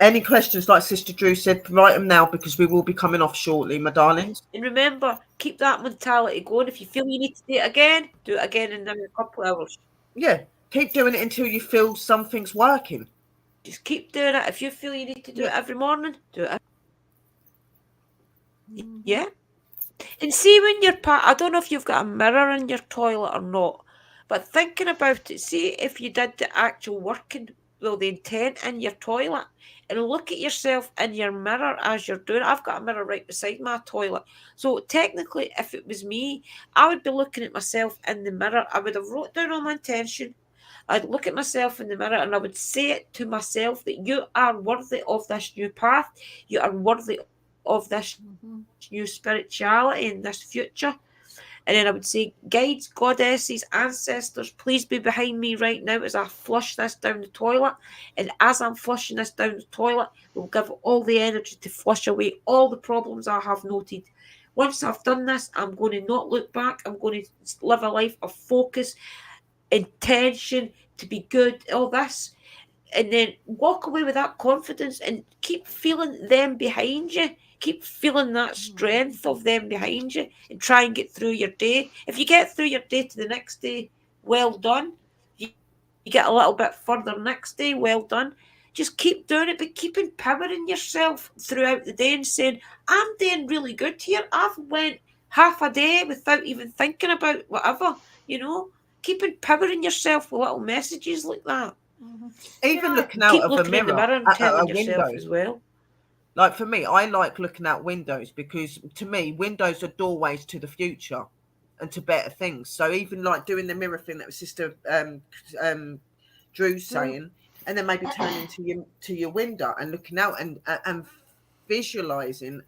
Any questions, like Sister Drew said, write them now because we will be coming off shortly, my darlings. And remember, keep that mentality going. If you feel you need to do it again in a couple of hours. Yeah, keep doing it until you feel something's working. Just keep doing it. If you feel you need to do it every morning, do it. Mm-hmm. Yeah. And see when you're I don't know if you've got a mirror in your toilet or not, but thinking about it, see if you did the actual working, well, the intent in your toilet, and look at yourself in your mirror as you're doing it. I've got a mirror right beside my toilet. So technically, if it was me, I would be looking at myself in the mirror. I would have wrote down all my intention. I'd look at myself in the mirror and I would say it to myself that you are worthy of this new path. You are worthy of this new Mm-hmm. spirituality and this future. And then I would say, guides, goddesses, ancestors, please be behind me right now as I flush this down the toilet. And as I'm flushing this down the toilet, we'll give all the energy to flush away all the problems I have noted. Once I've done this, I'm going to not look back. I'm going to live a life of focus, intention, to be good, all this. And then walk away with that confidence and keep feeling them behind you. Keep feeling that strength of them behind you and try and get through your day. If you get through your day to the next day, well done. If you get a little bit further next day, well done. Just keep doing it, but keep empowering yourself throughout the day and saying, I'm doing really good here. I've went half a day without even thinking about whatever, you know. keep empowering yourself with little messages like that. Hmm. You Even know, looking out Keep of a looking in the mirror mirror and at a telling yourself window. as well. Like for me, I like looking out windows because to me, windows are doorways to the future and to better things. So even like doing the mirror thing that was Sister um, Drew's True. saying, and then maybe turning to your window and looking out and visualizing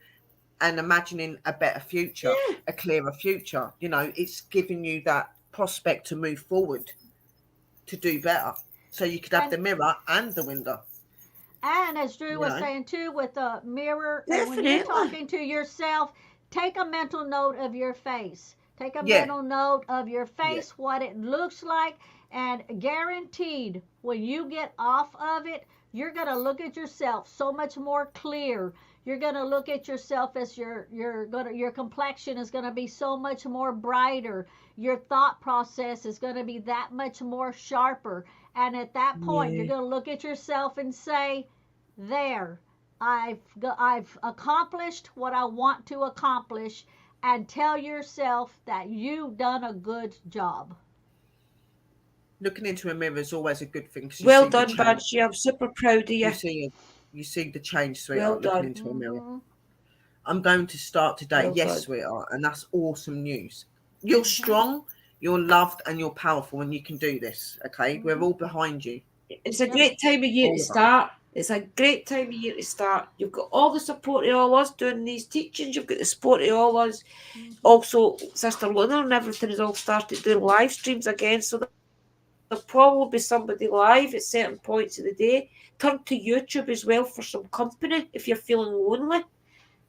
and imagining a better future, Yeah. a clearer future. You know, it's giving you that prospect to move forward, to do better. So you could have and the mirror and the window. And as Drew You was know, saying too, with the mirror, and when you're Definitely. talking to yourself, take a mental note of your face. Take a yeah, mental note of your yeah, face, what it looks like, and guaranteed when you get off of it, you're going to look at yourself so much more clear. You're going to look at yourself as your complexion is going to be so much more brighter. Your thought process is going to be that much more sharper. And at that point, you're yeah. going to look at yourself and say, there, I've accomplished what I want to accomplish, and tell yourself that you've done a good job. Looking into a mirror is always a good thing because you Well see the done, change. Banshee. I'm super proud of You you. see you see the change, Well sweetheart. Looking done. into a mirror. Mhm. I'm going to start today. Well Yes, done. sweetheart, and that's awesome news. You're Mhm. strong, you're loved, and you're powerful, and you can do this. Okay, we're Mhm. all behind you, It's a Yep. great time of year to all of us. start. It's a great time of year to start. You've got all the support of all us doing these teachings. You've got the support of all us. Mhm. Also, Sister Luna and everything has all started doing live streams again. So there'll probably be somebody live at certain points of the day. Turn to YouTube as well for some company if you're feeling lonely.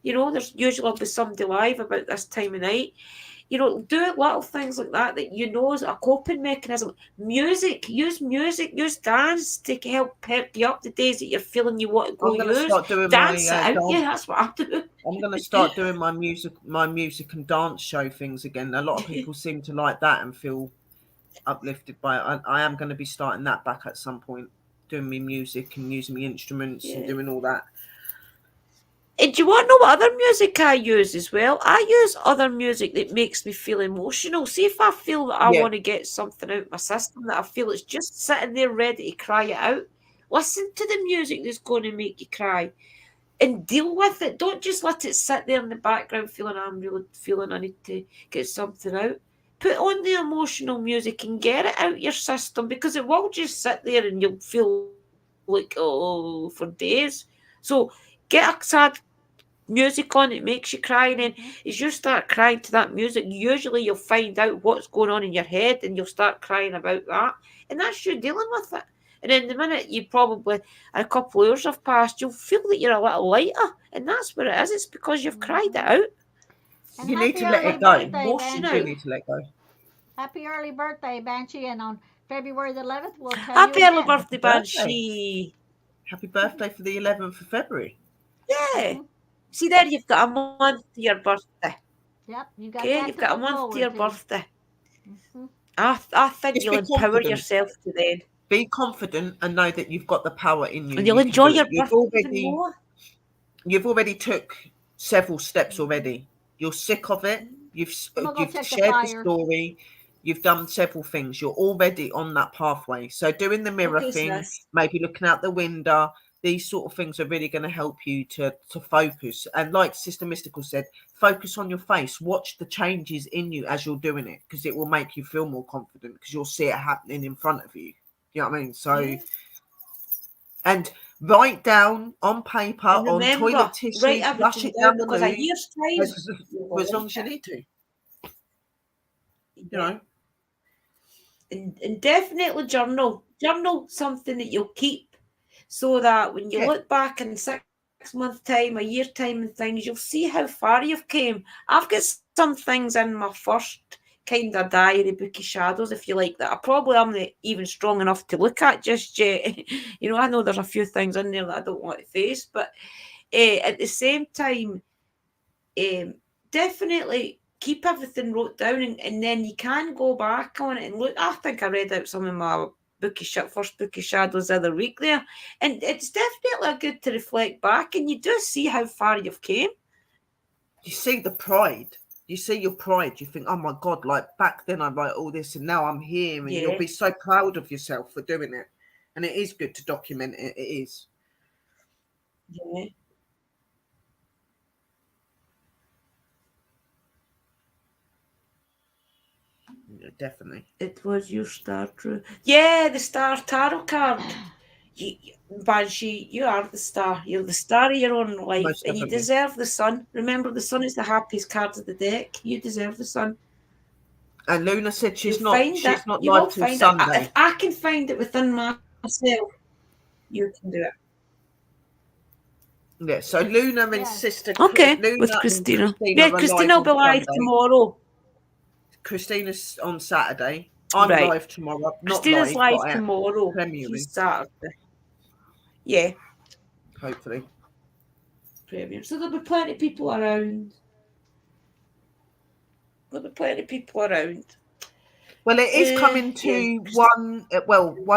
There's usually be somebody live about this time of night. Do little things like that you know is a coping mechanism. Music, use dance to help perk you up the days that you're feeling you want to go I'm going to use. start doing my Dance it out, yeah, dance. that's what I do. I'm going to start doing my music and dance show things again. A lot of people seem to like that and feel uplifted by it. I am going to be starting that back at some point, doing me music and using me instruments and Yeah. doing all that. And do you want to know what other music I use as well? I use other music that makes me feel emotional. See if I feel that I Yeah, want to get something out of my system, that I feel it's just sitting there ready to cry it out. Listen to the music that's going to make you cry and deal with it. Don't just let it sit there in the background feeling I'm really feeling I need to get something out. Put on the emotional music and get it out your system because it will just sit there and you'll feel like, oh, for days. So get a sad music on it makes you cry, and then as you Mhm. start crying to that music, usually you'll find out what's going on in your head and you'll start crying about that. And that's you dealing with it. And then the minute you probably, a couple of hours have passed, you'll feel that you're a little lighter. And that's what it is. It's because you've cried it Mhm. out. And you need happy to let early it go. birthday, Emotion You do Banshee. out. need to let go. Happy early birthday, Banshee. And on February the 11th, we'll tell you Happy early again. birthday, Happy birthday. Banshee. Happy birthday for the 11th of February. Yeah. Mhm. See there, you've got a month to your birthday. Yep, you got Okay, you've that to got a look month to your forward to. birthday. Mhm. I think Just you'll be empower confident. yourself to then. Be confident and know that you've got the power in you. And you'll You can enjoy do it. your birthday even more. You've already took several steps Mhm. already. You're sick of it. I'm gonna go You've check the shared the fire. story. You've done several things. You're already on that pathway. So doing the mirror Okay, thing, sis. maybe looking out the window, these sort of things are really going to help you to focus. And like Sister Mystical said, focus on your face. Watch the changes in you as you're doing it because it will make you feel more confident because you'll see it happening in front of you. You know what I mean? So Yeah. and write down on paper, And on toilet remember, write tissue, flush everything it down down the because a loo year's time, as, you will as long like as you it. need to. You Yeah. know, And definitely journal. Journal something that you'll keep so that when you yeah. look back in 6 months' time, a year time, and things, you'll see how far you've came. I've got some things in my first kind of diary, book of shadows, if you like, that I probably am not even strong enough to look at just yet. I know there's a few things in there that I don't want to face, but at the same time, um, definitely keep everything wrote down, and then you can go back on it and look. I think I read out some of my first book of shadows the other week there, and it's definitely a good to reflect back, and you do see how far you've came. You see the pride. you see your pride. You think, oh my God, like back then I write all this and now I'm here, and you'll Yeah, be so proud of yourself for doing it. And it is good to document it. It is. yeah. Yeah, definitely. It was your star true. Yeah, the star tarot card. Banshee, you are the star. You're the star of your own life, Most and you definitely. deserve the sun. Remember, the sun is the happiest card of the deck. You deserve the sun. And Luna said You'll she's not find it. she's not You will live till find it. If Sunday. I can find it within myself, you can do it. Yeah. So Luna and Yes. Okay, with Luna and Christina. Christina Yeah, are live Christina will on be live Sunday. tomorrow. Christina's on Saturday. I'm Right. live tomorrow. Not Christina's live, but live I am tomorrow. premiering, She's Saturday. Yeah, hopefully. premium. So there'll be plenty of people around. There'll be plenty of people around. Well, it is coming Yeah, to Christina's 1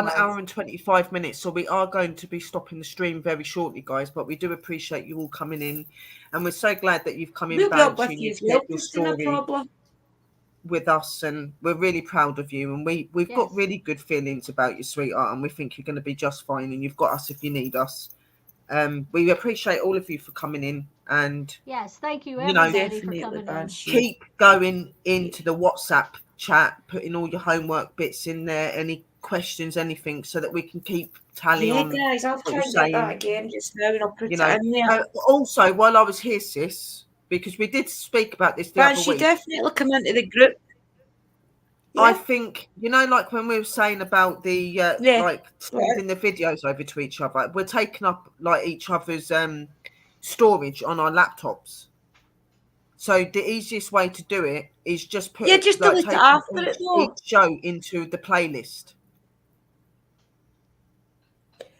live. hour and 25 minutes. So we are going to be stopping the stream very shortly, guys. But we do appreciate you all coming in. And we're so glad that you've come in, We'll be up Banshee, with and you you've as well, shared your Christina, story probably. with us. And we're really proud of you. And we've got Yes. really good feelings about you, sweetheart. And we think you're going to be just fine. And you've got us if you need us. We appreciate all of you for coming in. And, Yes. Thank you, you know, everybody, for Definitely, coming in. Banshee. keep going Yeah. into the WhatsApp chat, putting all your homework bits in there, any questions, anything, so that we can keep tally Yeah, on guys, I'll what try you're and get that saying. again just now and I'll put You it know, in there. also while I was here, sis, because we did speak about this the other Banshee, week. definitely come into the group. I Yeah, think, you know, like when we were saying about the yeah. like Right. sending the videos over to each other, we're taking up like each other's storage on our laptops. So the easiest way to do it is just put Yeah, it just like delete it taking after it each though. show into the playlist.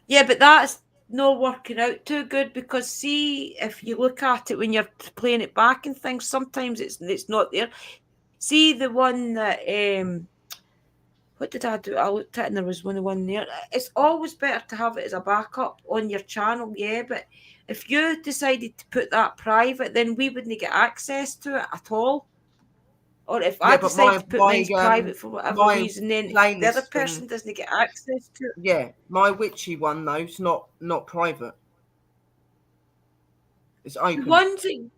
Yeah, but that's not working out too good because see, if you look at it when you're playing it back and things, sometimes it's not there. See the one that what did I do? I looked at it and there was one there. It's always better to have it as a backup on your channel, yeah. But if you decided to put that private, then we wouldn't get access to it at all. Or if I Yeah, but decide my to put my mine's private for whatever my reason, then the other playlist thing, person doesn't get access to it. yeah, my witchy one though, it's not private. It's The open. ones that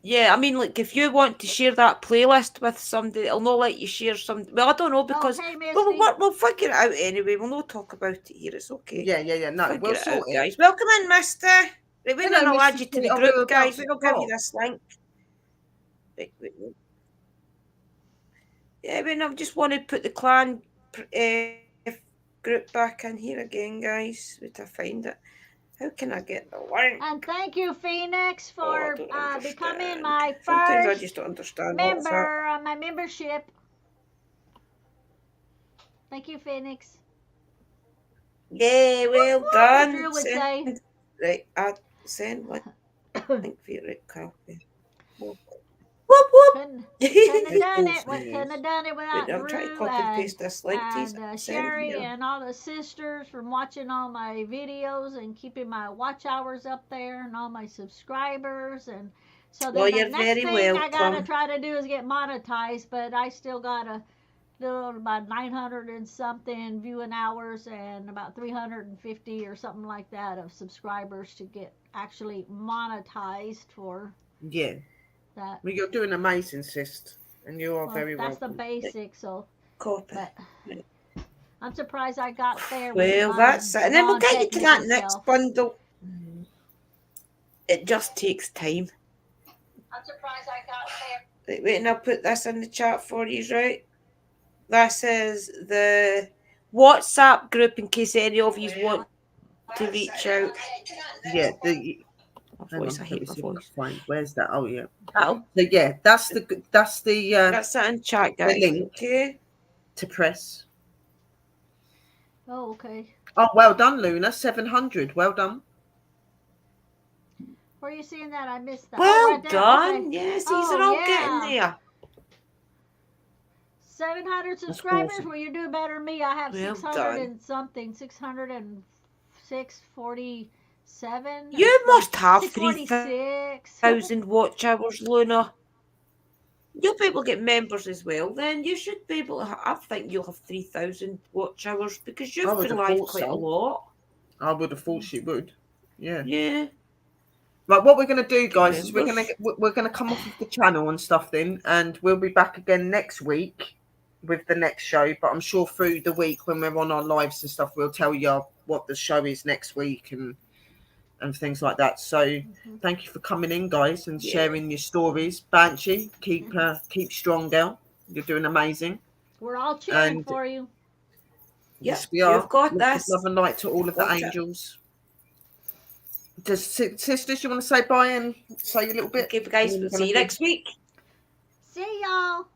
Yeah, I mean, like if you want to share that playlist with somebody, it'll not let you share some. Well, I don't know because Okay, well, Misty. we'll figure it out anyway. We'll not talk about it here. It's okay. Yeah. We'll No, we'll figure it out, sort it. guys. Welcome in, Mister. Right, we're Hello, not Mr. add you to Sweet. the I'll group, be about guys. to We'll give you start. this link. Wait. Yeah, I mean, I just want to put the clan group back in here again, guys. Wait, I find it. How can I get the link? And thank you, Phoenix, Oh, I for don't becoming understand. my Sometimes I just first don't understand WhatsApp. member on my membership. Thank you, Phoenix. Yeah, Whoop, well whoop, as done. Drew would say. Right, I send link for your right copy. Whoop whoop. Couldn't have It done calls it. me Couldn't is. have done it Wait, without I'm trying to Drew copy and paste this link to you. Send Sherry here. and all the sisters from watching all my videos and keeping my watch hours up there and all my subscribers. And so Well, then the you're next very thing I gotta welcome. try to do is get monetized, but I still gotta do about 900 and something viewing hours and about 350 or something like that of subscribers to get actually monetized for Yeah. that. Well, you're doing amazing, sis, and you are Well, very that's the welcome. basics. So, Copy. but I'm surprised I got there with Well, my that's it. And then we'll get you to that non-technical next self. bundle. It just takes time. I'm surprised I got there. Wait, and I'll put this in the chat for you, right? This is the WhatsApp group in case any of you want to reach out. Yeah. My Hang voice, on. I Let me hate my see if I can voice. find. Where's that? Oh yeah. That'll, So yeah, that's that's it in chat, the guys. link Okay. to press. Oh, okay. Oh, well done, Luna. 700. Well done. Where are you seeing that? I missed that. Oh, Well right there. Okay. done. Yes, these Oh, are all getting yeah. there. 700 That's subscribers. awesome. Well, you're doing better than me. I have Well 600 done. and something. 606, 40 7. You must have 646. 3,000 watch hours, Luna. You'll be able to get members as well. Then you should be able to. I think you'll have 3,000 watch hours because I you've would been have live thought quite a so. lot. I would have thought she would. Yeah. Yeah. Right, what we're going to do, guys, is Members. we're going to come off of the channel and stuff then, and we'll be back again next week with the next show. But I'm sure through the week when we're on our lives and stuff, we'll tell you what the show is next week and things like that. So thank you for coming in, guys, and Yeah. sharing your stories. Banshee, keep strong, girl. You're doing amazing. We're all cheering And for you. yes, Yep, we are. you've got Lots of this. love and light to all of the Got it. angels. Does sisters, you want to say bye and say a little bit? Okay, guys, we'll see you next week. See y'all.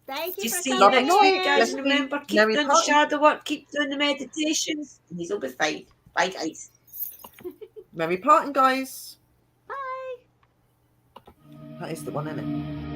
Thank you Just for see you coming next week, in. guys. Let's And be remember, keep merry doing the party. shadow work, keep doing the meditations, and these will be fine. Bye, guys. Merry parting, guys. Bye. That is the one, isn't it?